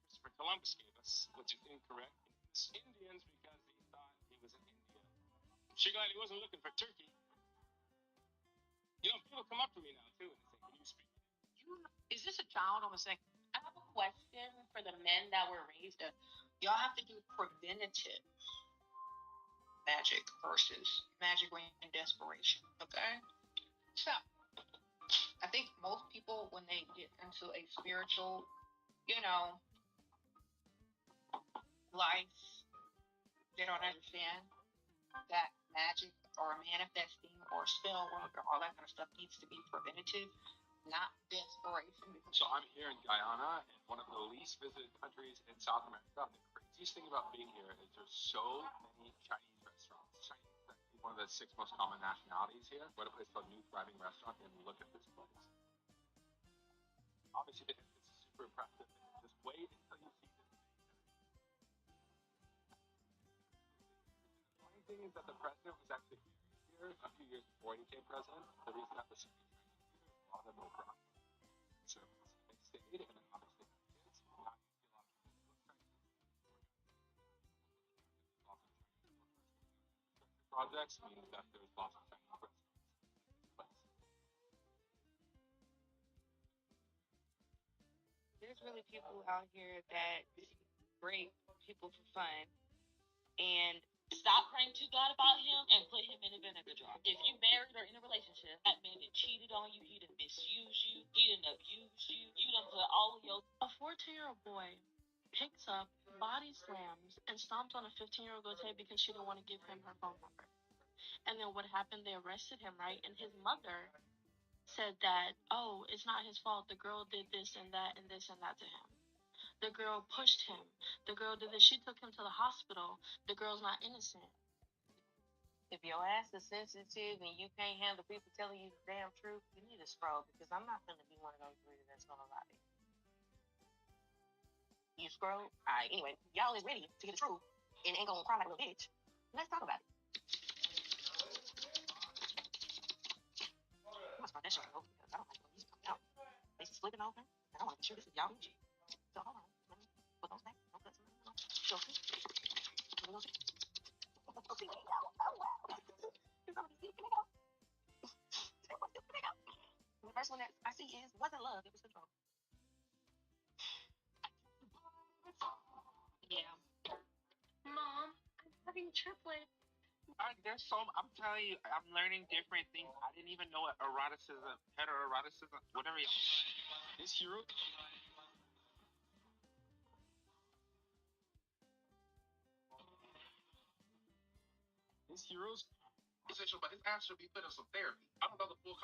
Christopher Columbus gave us, which is incorrect. It's Indians because he thought he was in India. Sugar he wasn't looking for Turkey. You know, people come up to me now too and they say, "Can you speak?" Is this a child? I'm gonna say, I have a question for the men that were raised. Y'all have to do preventative magic versus magic in desperation. Okay? So, I think most people, when they get into a spiritual, life, they don't understand that magic or manifesting or spell work or all that kind of stuff needs to be preventative, not desperation. So I'm here in Guyana, in one of the least visited countries in South America. The craziest thing about being here is there's so many Chinese restaurants. Chinese is actually one of the 6 most common nationalities here. We're at a place called New Thriving Restaurant, and look at this place. Obviously, it's super impressive. Just wait until you see this. The funny thing is that the president was actually here a few years before he became president. The reason that was a lot of them were brown. So they stayed, and then obviously had kids. Now you see a lot of people who look Chinese. Lots of Chinese workers. Projects means that there's lots of Chinese restaurants. There's really people out here that rape people for fun and stop praying to God about him and put him in a vinegar jar. If you married or in a relationship, that man that cheated on you, he done misused you, he done abused you, you done put all of your... A 14-year-old boy picks up, body slams, and stomped on a 15-year-old girl's head because she didn't want to give him her phone number. And then what happened, they arrested him, right? And his mother said that, oh, it's not his fault. The girl did this and that and this and that to him. The girl pushed him. The girl did this. She took him to the hospital. The girl's not innocent. If your ass is sensitive and you can't handle people telling you the damn truth, you need to scroll, because I'm not going to be one of those readers that's going to lie to you. You scroll? All right, anyway, y'all is ready to get the truth and ain't going to cry like a little bitch. Let's talk about it. I'm going to start that shit over because I don't like when these come out. They slipping over. And I want to be sure this is y'all Gucci. So hold on. Let me put those back. Don't put some on. So see. Oh, wow. The first one that I see wasn't love, it was control. Yeah. Mom, I'm having triplets. There's I'm telling you, I'm learning different things. I didn't even know what eroticism, heteroeroticism, whatever. This hero. His heroes essential, but his ass should be put in some therapy. I don't know the full.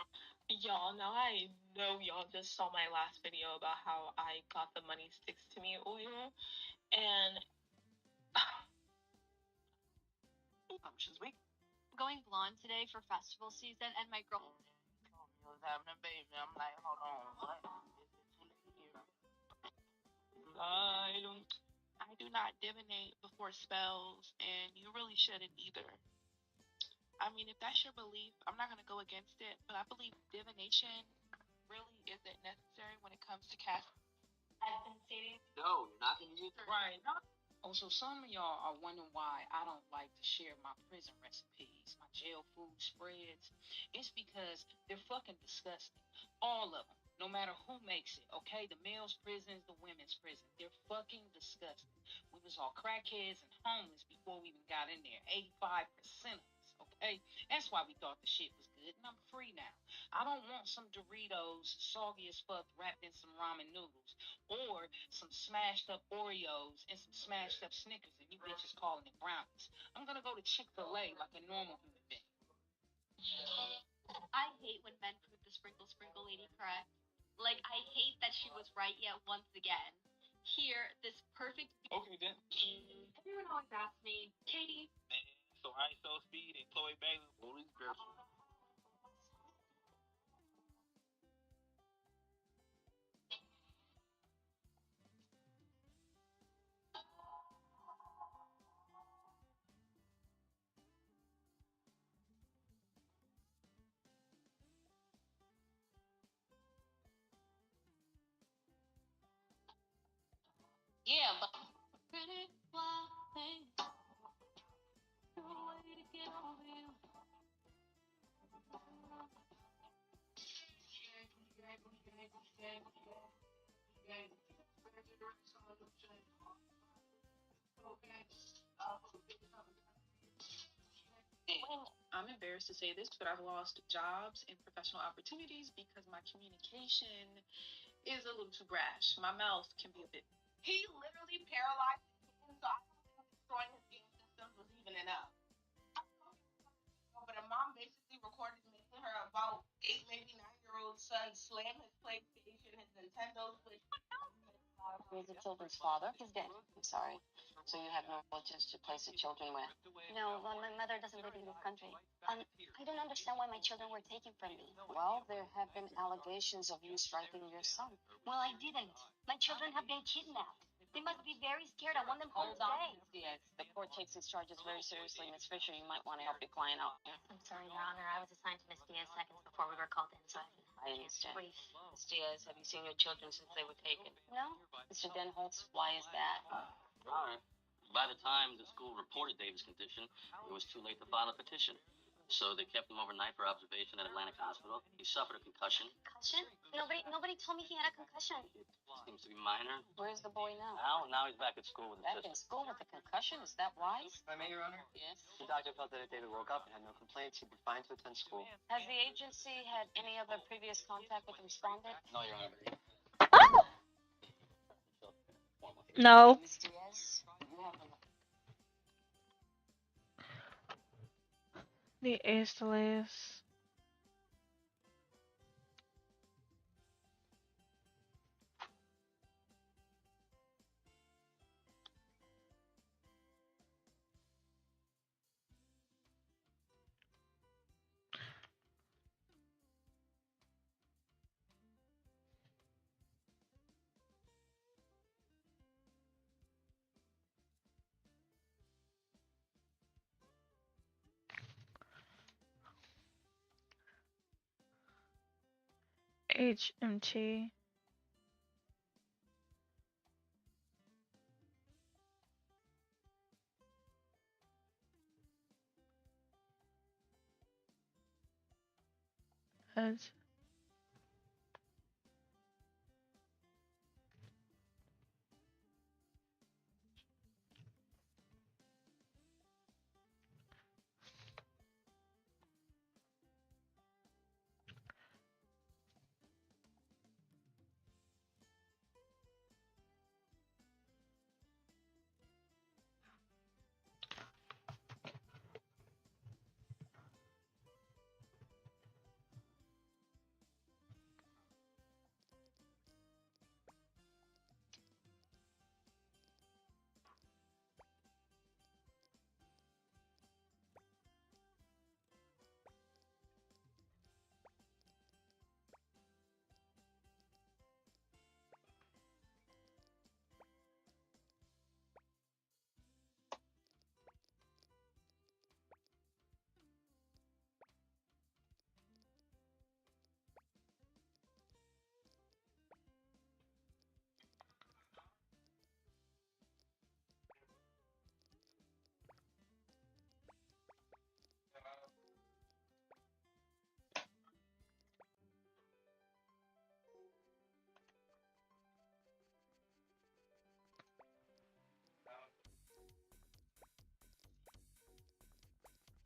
Y'all, now I know y'all just saw my last video about how I got the money sticks to me oil, and Options week. Going blonde today for festival season, and my girl was having a baby. I'm like, hold on, what? Is it too late here? I I do not divinate before spells, and you really shouldn't either. I mean, if that's your belief, I'm not going to go against it, but I believe divination really isn't necessary when it comes to casting. I've been stating. No, you're not gonna use it. Right. Oh, so some of y'all are wondering why I don't like to share my prison recipes, my jail food spreads. It's because they're fucking disgusting. All of them. No matter who makes it, okay? The male's prisons, the women's prison. They're fucking disgusting. We was all crackheads and homeless before we even got in there. 85% of us, okay? That's why we thought the shit was good, and I'm free now. I don't want some Doritos, soggy as fuck, wrapped in some ramen noodles, or some smashed up Oreos and some smashed up Snickers, and you bitches calling it brownies. I'm gonna go to Chick-fil-A like a normal human being. I hate when men prove the sprinkle sprinkle lady correct. Like, I hate that she was right yet once again. Here, this perfect. Okay then. Everyone always asks me, Katie. So 𝐁𝐿 and Chloe Bailey, all these girls. Yeah, but Pretty wild thing. No way to get over you. I'm embarrassed to say this, but I've lost jobs and professional opportunities because my communication is a little too brash. My mouth can be a bit. he literally paralyzed his hand, so I don't think destroying his game systems was even enough. But a mom basically recorded making her about 8, maybe 9-year-old son slam his PlayStation, his Nintendo Switch. Who's the children's father? He's dead. I'm sorry. So you have no relatives to place the children with? No, well, my mother doesn't live in this country. I don't understand why my children were taken from me. Well, there have been allegations of you striking your son. Well, I didn't. My children have been kidnapped. They must be very scared. I want them home today. Yes, the court takes these charges very seriously. Miss Fisher, you might want to help your client out here. I'm sorry, Your Honor. I was assigned to Miss Diaz seconds before we were called inside. I understand. Brief. Miss Diaz, have you seen your children since they were taken? No? Mr. Denholtz, why is that? All right. By the time the school reported David's condition, it was too late to file a petition. So they kept him overnight for observation at Atlantic Hospital. He suffered a concussion. Concussion? Nobody told me he had a concussion. Seems to be minor. Where's the boy now? Now he's back at school with his Back in sister. school with a concussion? Is that wise? If I may, Your Honor? Yes. The doctor felt that if David woke up and had no complaints, he'd be fine to attend school. Has the agency had any other previous contact with the respondent? No, Your Honor. No. Miss Diaz, you have a The 𝐻𝐿𝐻𝐿. HMT. That's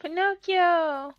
Pinocchio.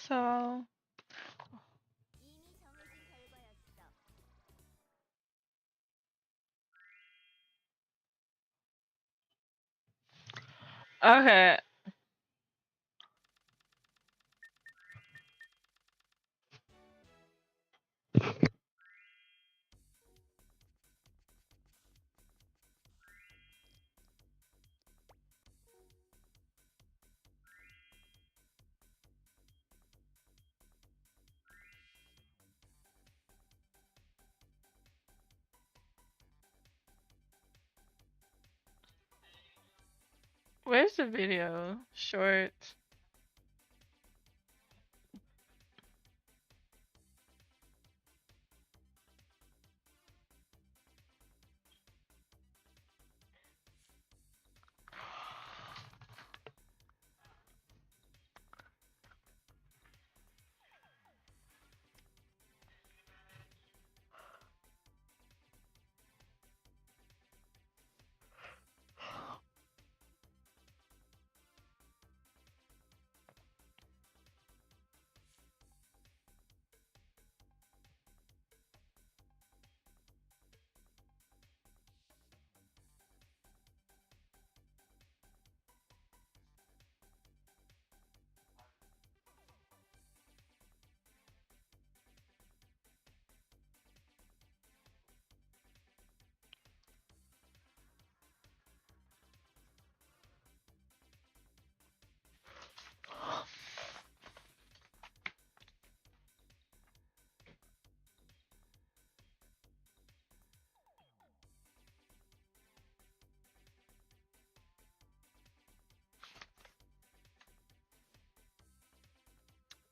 So okay. Where's the video? Short.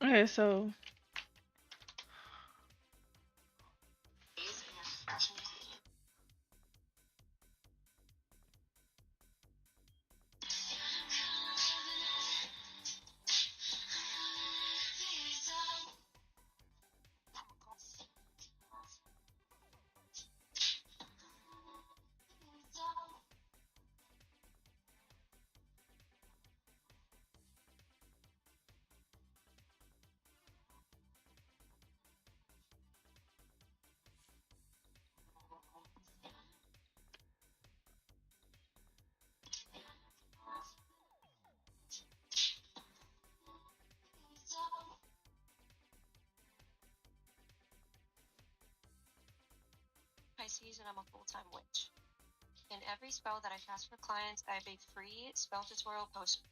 Okay, so season, I'm a full-time witch. In every spell that I cast for clients, I have a free spell tutorial post.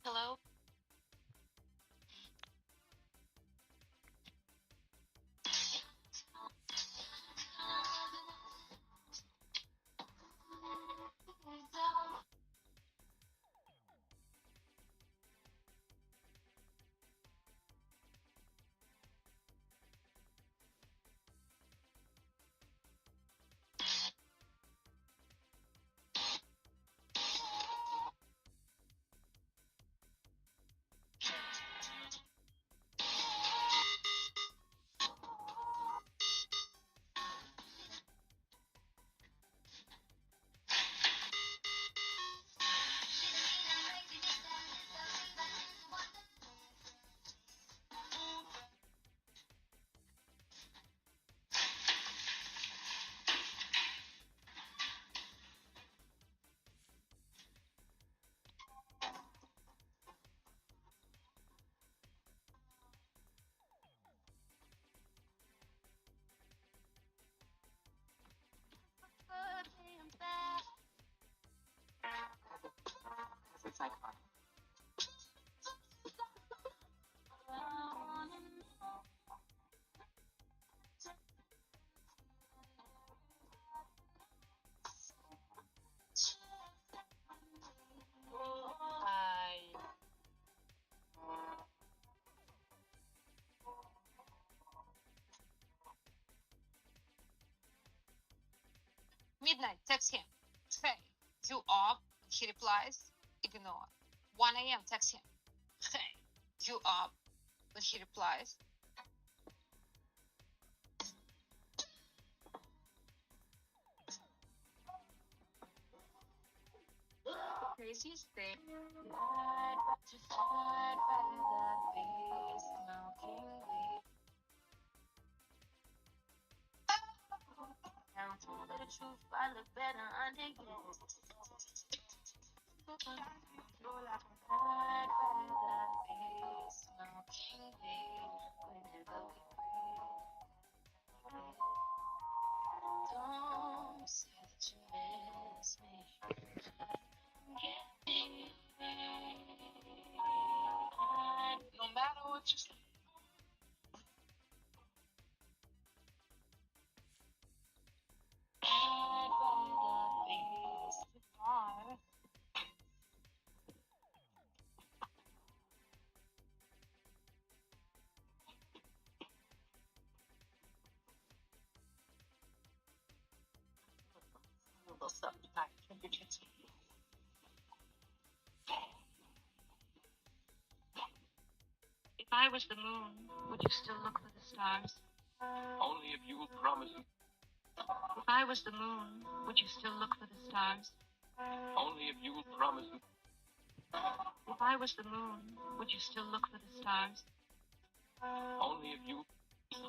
Hello? It's like midnight, text him. Hey, you up? He replies, ignore. 1 a.m., text him. Hey, you up? When he replies, craziest thing. Justified by the face, smoking weed. Now to the truth, I look better under you. Justified by the face, smoking weed. Whenever we breathe. Don't say that you miss me. No matter what you say. If I was the moon, would you still look for the stars? Only if you will promise me. If I was the moon, would you still look for the stars? Only if you will promise me. If I was the moon, would you still look for the stars? Only if you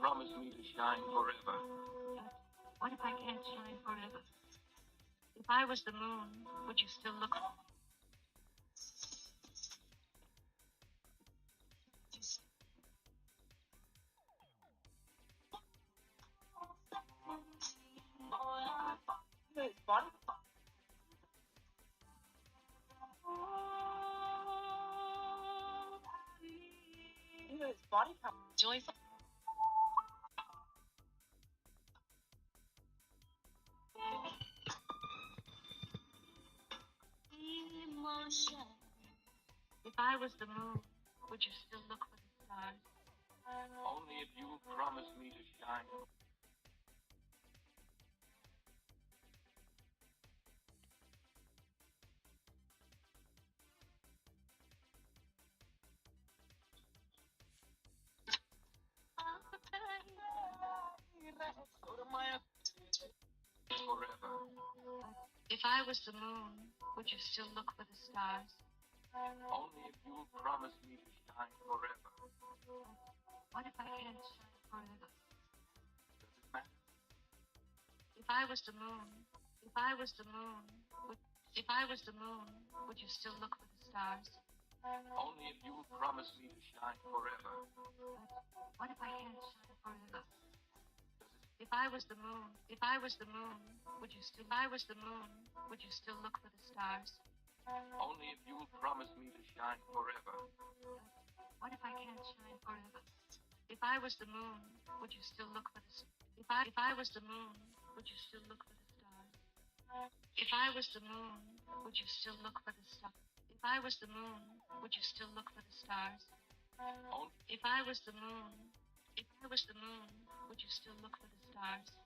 promise me to shine forever. What if I can't shine forever? If I was the moon, would you still look? Body count. Joyful. Emotion. If I was the moon, would you still look for the stars? Only if you will promise me to shine. Forever. If I was the moon, would you still look for the stars? Only if you will promise me to shine. shine forever. What if I can't shine forever? Does it matter? If I was the moon, if I was the moon, if I was the moon, would you still look for the stars? Only if you will promise me to shine forever. What if I can't shine forever? If I was the moon, if I was the moon, would you still? If I was the moon, would you still look for the stars? Only if you will promise me to shine forever. What if I can't shine forever? If I was the moon, would you still look for the? If I was the moon, would you still look for the stars? If I was the moon, would you still look for the stars? If I was the moon, would you still look for the stars? If I was the moon, if I was the moon, would you still look for the stars?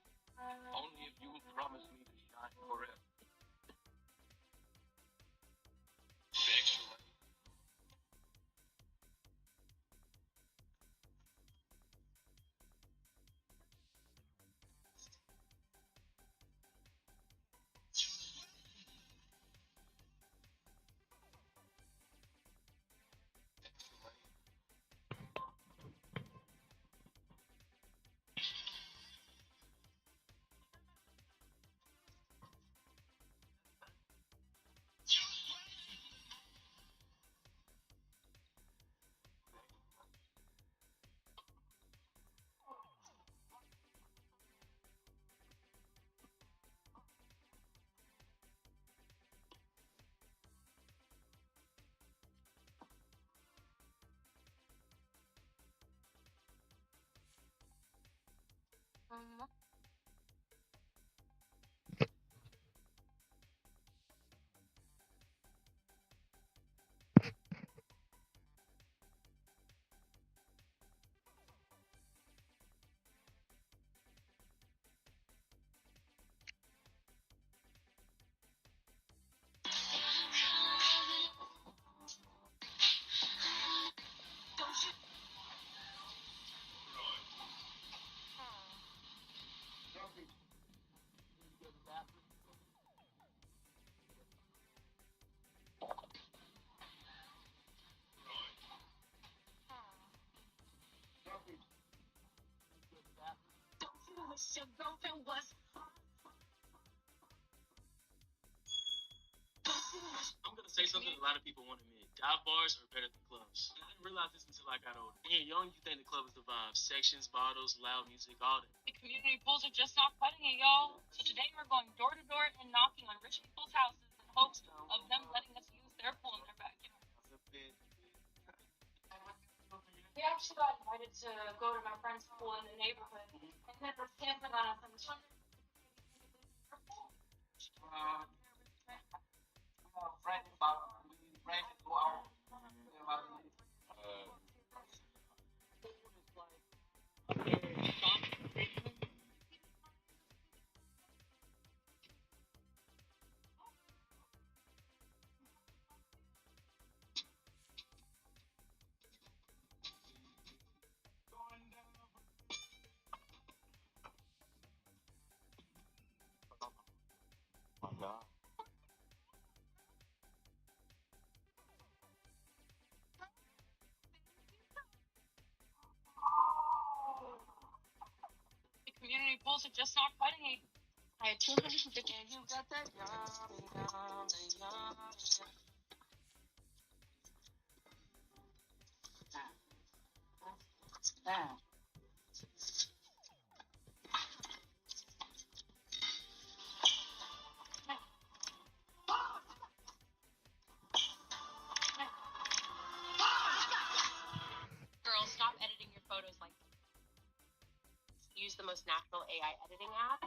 Only if you will promise me to shine forever. Sexually. Your girlfriend was. I'm gonna say something a lot of people want to admit. Dive bars are better than clubs. And I didn't realize this until I got older. When you're young, you think the club is the vibe. Sections, bottles, loud music, all that. The community pools are just not cutting it, y'all. So today we're going door to door and knocking on rich people's houses in hopes of them letting us use their pool in their backyard. We actually got invited to go to my friend's pool in the neighborhood, and then we're camping on us. I'm just wondering. Frank about Frank go out. Oh my God. The community pools are just not cutting it. I had 250. You got that Girls, stop editing your photos like this. Use the most natural AI editing app.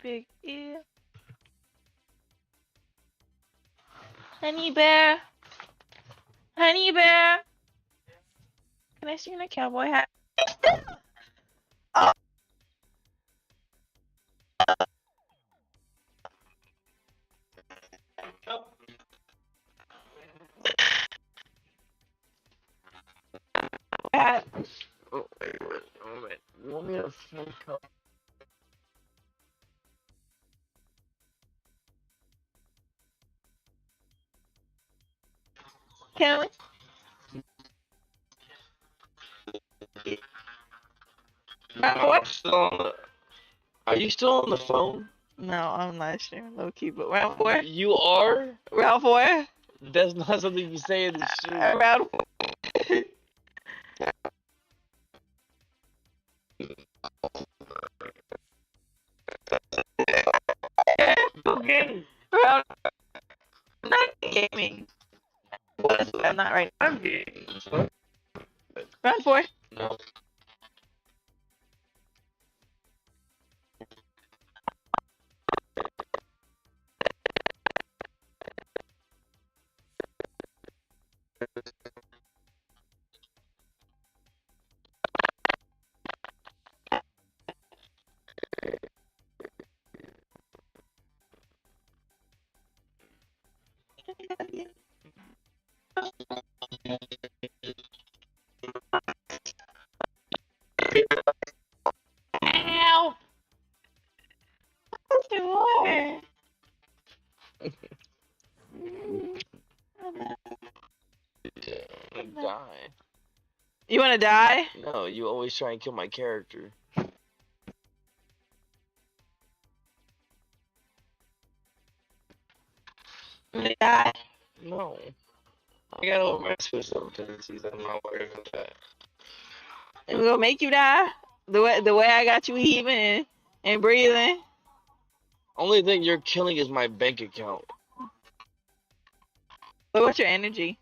big ear. Honey bear. Honey bear. Can I see you in a cowboy hat? Oh. Hat. Oh, wait. You want me to fake up? Can we? Are you still on the phone? No, I'm not streaming low key, but round 4. You are? Round 4. That's not something you say in the street. Round 4. Okay. Round. I'm not gaming. I'm not right now. I'm gaming. Round 4. No. Ow! What? Die. You wanna die? No, you always try and kill my character. Die. No. I got all my suicidal tendencies. I'm not worried about that. We're gonna make you die. The way I got you heaving and breathing. Only thing you're killing is my bank account. But what's your energy?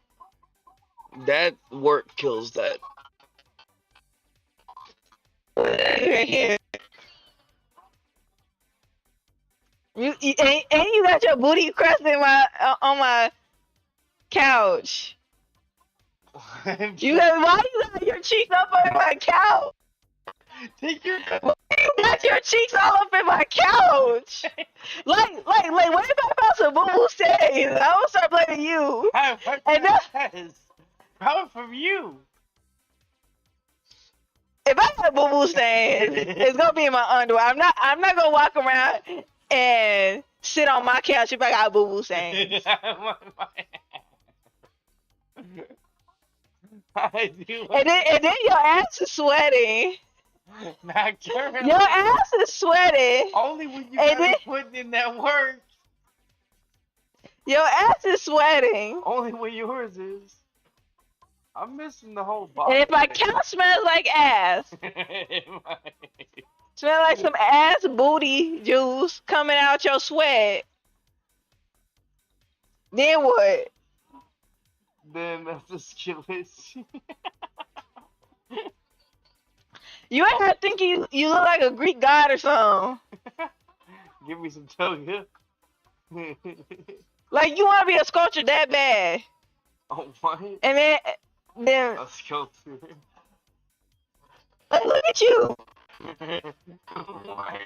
That work kills that. Right here. You ain't you got your booty crusted on my couch. You why you got your cheeks up on my couch? Take your. You got your cheeks all up in my couch. like what if I found some boo boo stains? I will start blaming you. Probably from you. If I have boo boo stains, it's gonna be in my underwear. I'm not gonna walk around and sit on my couch if I got boo boo stains. I do. And then your ass is sweating. Not currently. Your ass is sweating. Only when you And gotta put in that work. Your ass is sweating. Only when yours is. I'm missing the whole body. And if my couch smells like ass, smell like some ass booty juice coming out your sweat, then what? Then that's a skillet. You ain't have to think you look like a Greek god or something. Give me some toga. Like you want to be a sculpture that bad. Oh, what? And then A sculpture. like, look at you. Why?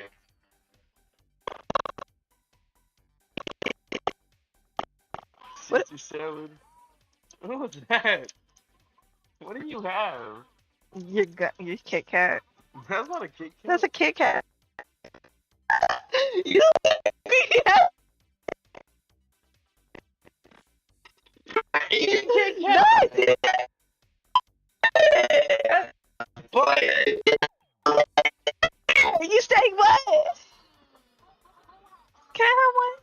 What? 67. What was that? What do you have? Your Kit Kat. That's not a Kit Kat. That's a Kit Kat. You No, I didn't. But You steak what? Can I have one?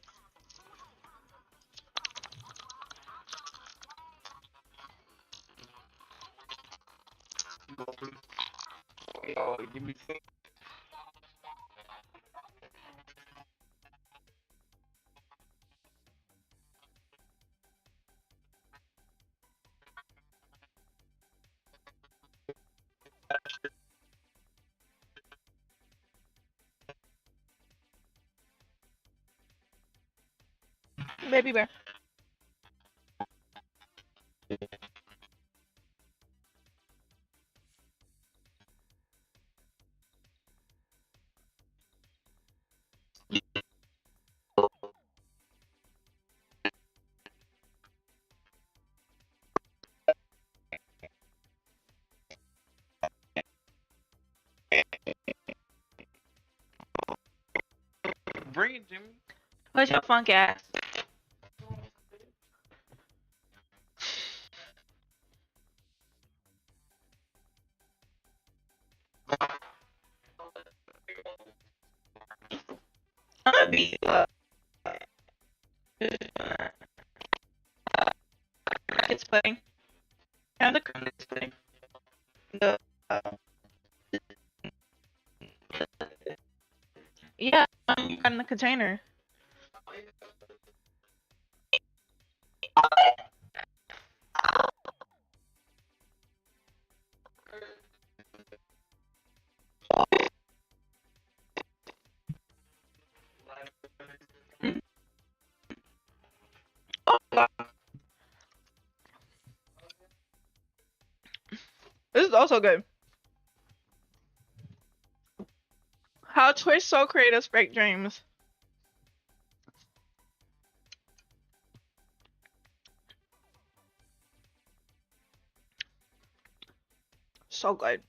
oh, give me some. baby bear. Bring it, Jimmy. What's your funk ass? I'm gonna beat you up. It's pudding. And the cream is pudding. The, yeah, you got in the container. Oh, God. This is also good. How Twitch so creators fake dreams. So good.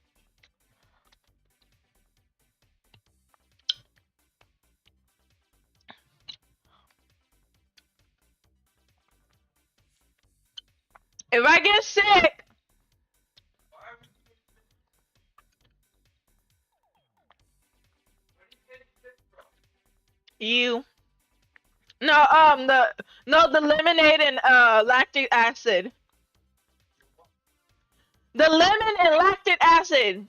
If I get sick, you. No, the lemonade and lactic acid. The lemon and lactic acid.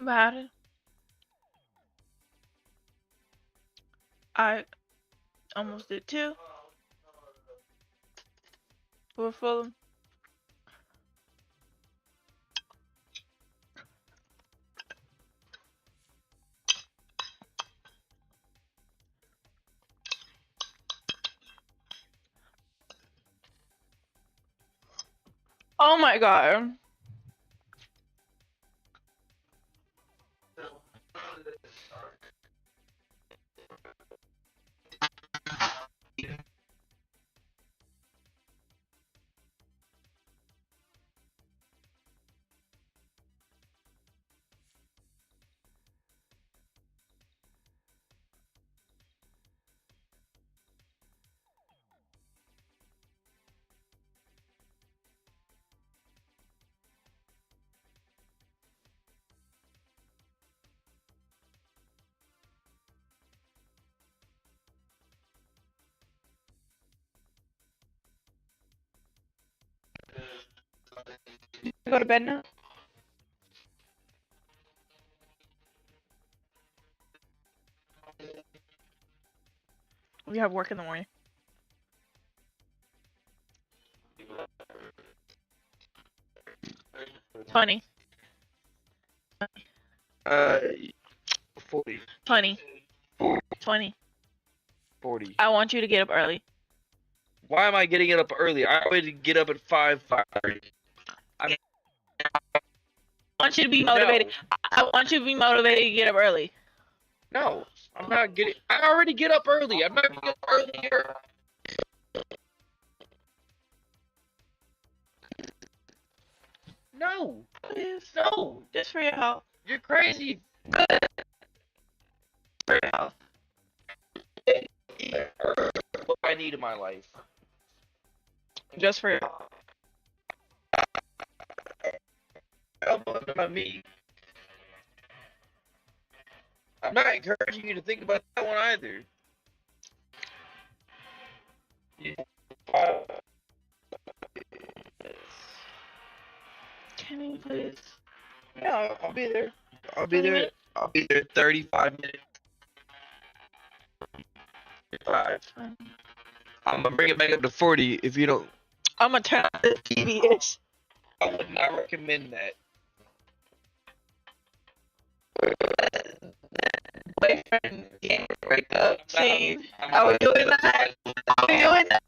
About it. I almost did too. We're full. Oh my god. Go to bed now. We have work in the morning. Funny. 40. 20. 20. 40. I want you to get up early. Why am I getting it up early? I already get up at 5:30. I want you to be motivated. No. I want you to be motivated to get up early. No, I'm not getting. I already get up early. I'm not getting up earlier. No. Please. No. Just for your health. You're crazy. For your health. What I need in my life. Just for your health. About me. I'm not encouraging you to think about that one either. Can you please? Yeah, I'll be there. I'll be there. I'll be there 35 minutes. 5. I'm gonna bring it back up to 40 if you don't. I'm gonna turn on the TV. I would not recommend that. Boyfriend can't break up. See, are we doing that? Are we doing that?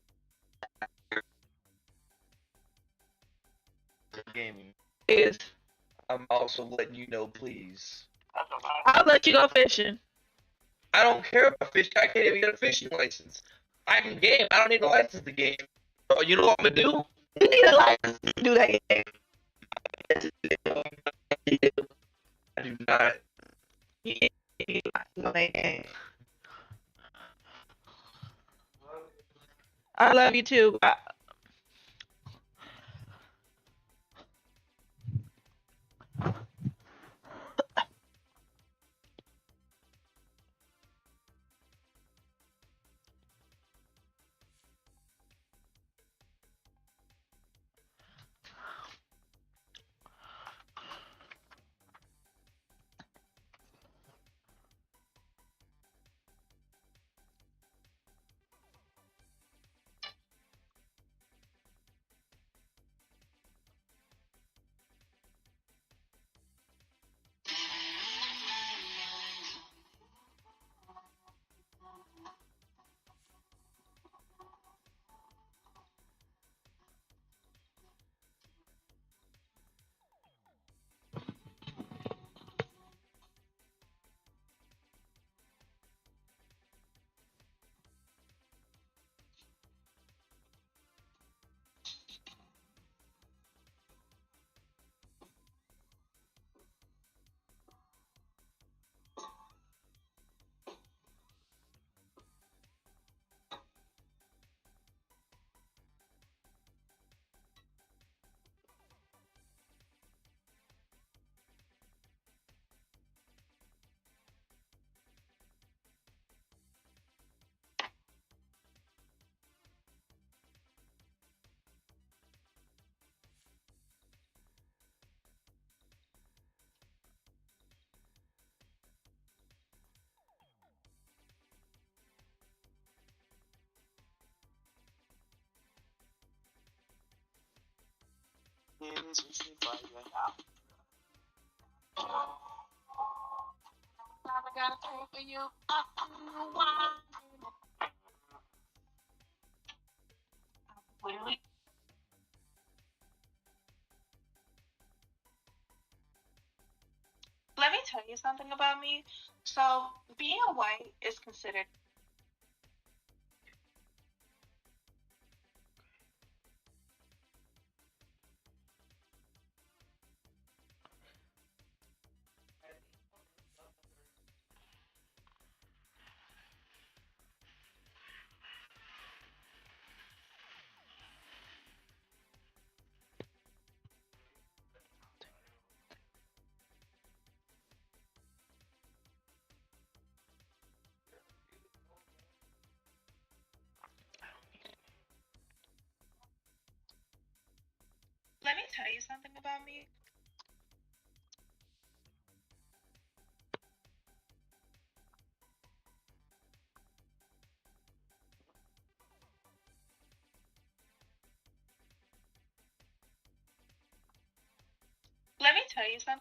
Gaming. Yes. I'm also letting you know, please. I'll let you go fishing. I don't care about fishing. I can't even get a fishing license. I can game. I don't need a license to game. Oh, you know what I'm gonna do? You need a license to do that game. I do not. I love you too. Let me tell you something about me. So, being white is considered. Let me tell you something about me. Let me tell you something.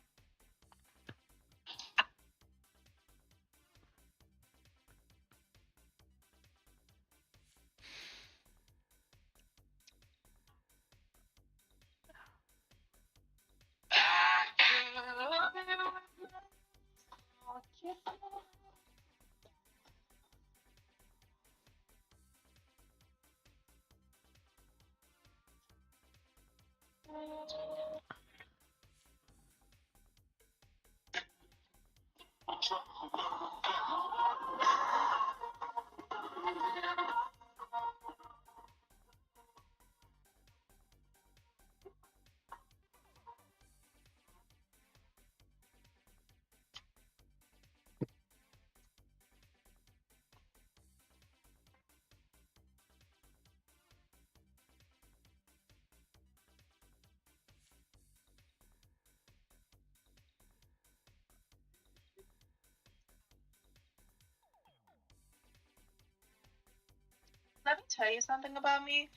Let me tell you something about me.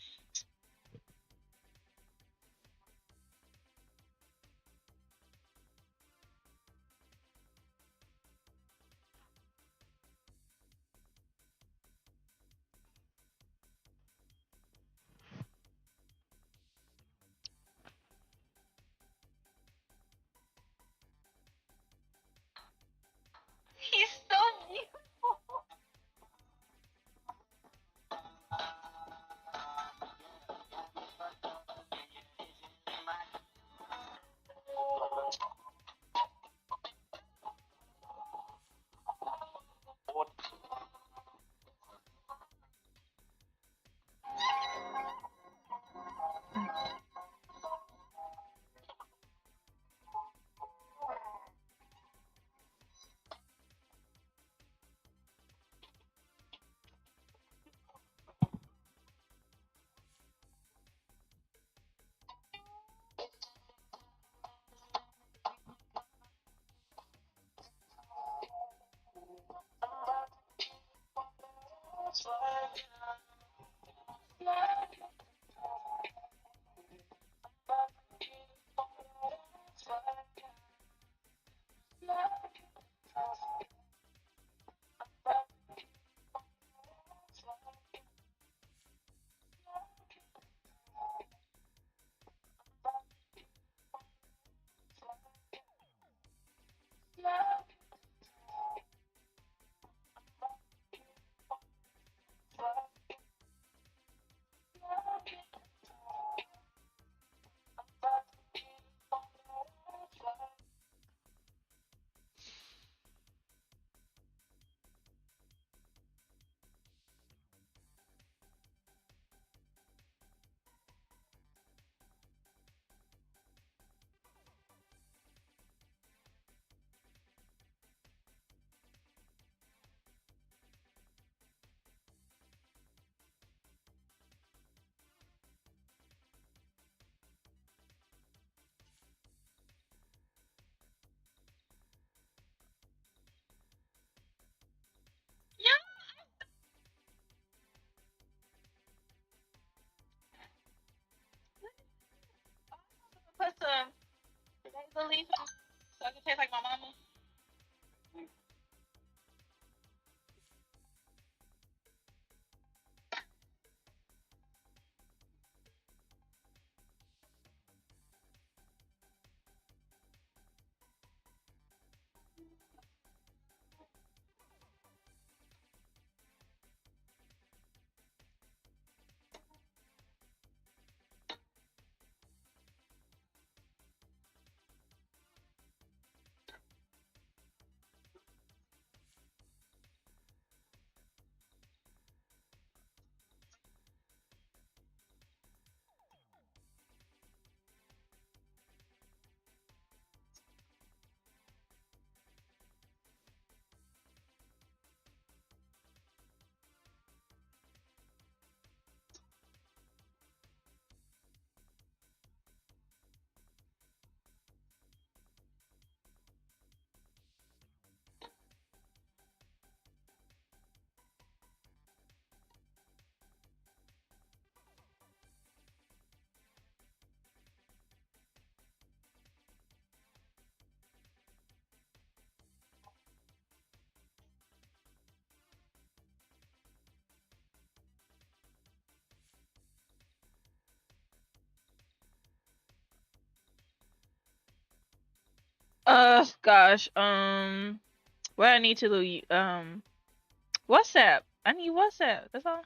He's so beautiful. Gosh. What I need to do? WhatsApp. I need WhatsApp. That's all.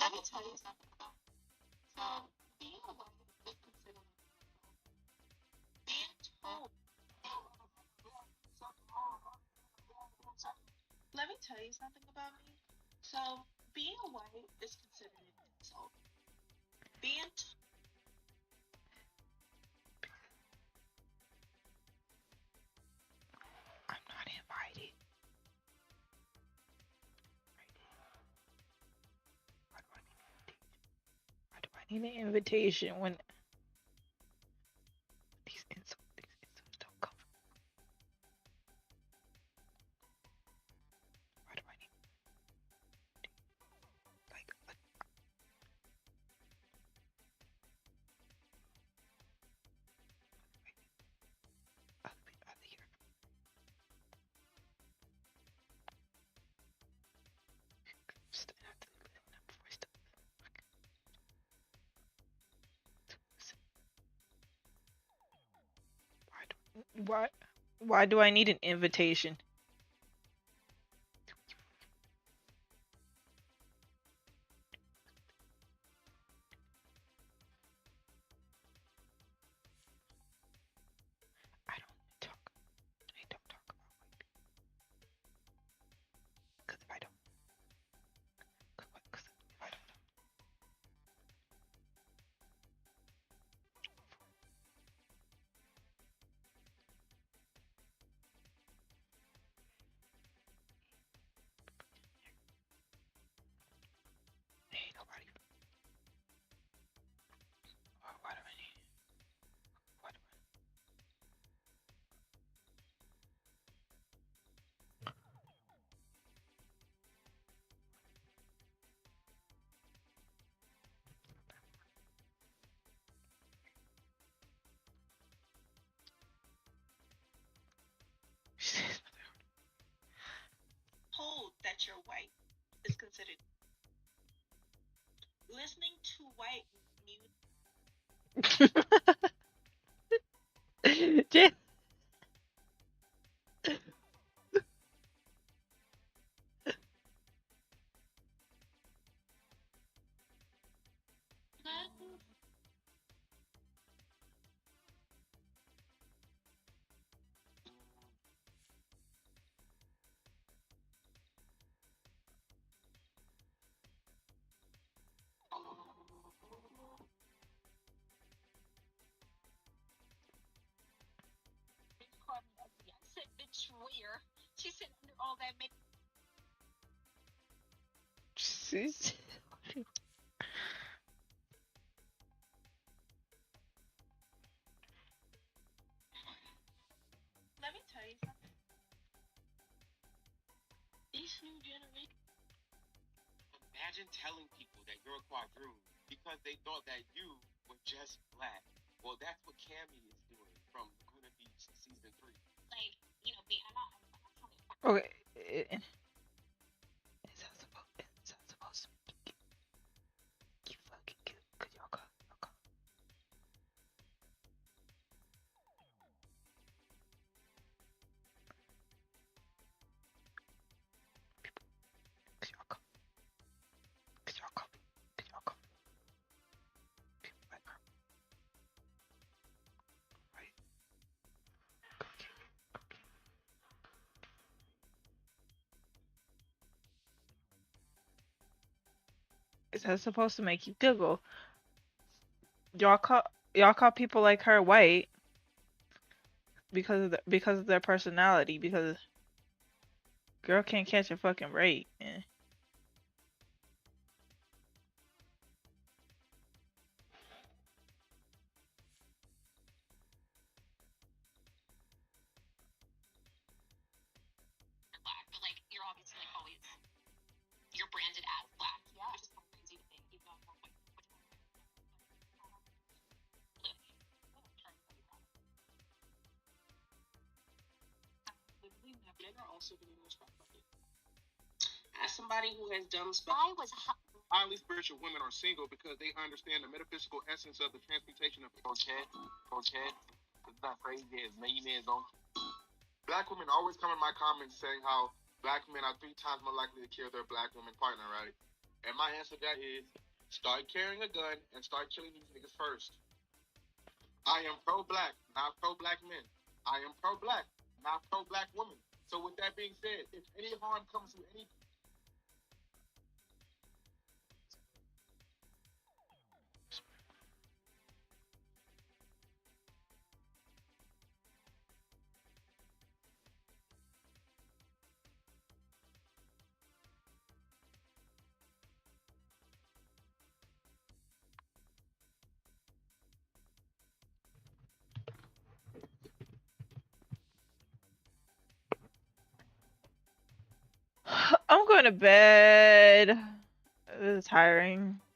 Let me tell you something. Being a wife is considered being told. Let me tell you something about me. So, being a wife is considered an insult. Being I'm not invited. Why do I need an invitation when these insults don't come from? Why do I need like other here? Why do I need an invitation? I don't talk about white people. Because if I don't, ain't nobody. Why do I need? Why do I? told that you're white is considered. Listening to white music. I said, bitch, where? She said, under all that makeup. documentary. Imagine telling people that you're a quadroon because they thought that you were just black. Well, that's what Cammy is doing from Laguna Beach season 3. Like, you know, I'm not Okay. It's not supposed to be you fucking cute. Cause y'all call. Is that supposed to make you giggle? Y'all call people like her white because of their personality. Because girl can't catch a fucking break. Man. black, but like you're obviously like always you're branded as black. Yeah. Which is kind of crazy to think, even though I'm more white. Men are also getting respected. As somebody who has done Highly spiritual women are single because they understand the metaphysical essence of the transmutation of okay. It's not crazy as many men don't. Black women always come in my comments saying how black men are 3 times more likely to kill their black woman partner, right? And my answer to that is start carrying a gun and start killing these niggas first. I am pro-black, not pro-black men. I am pro-black, not pro-black women. So with that being said, if any harm comes to any I'm going to bed. This is tiring.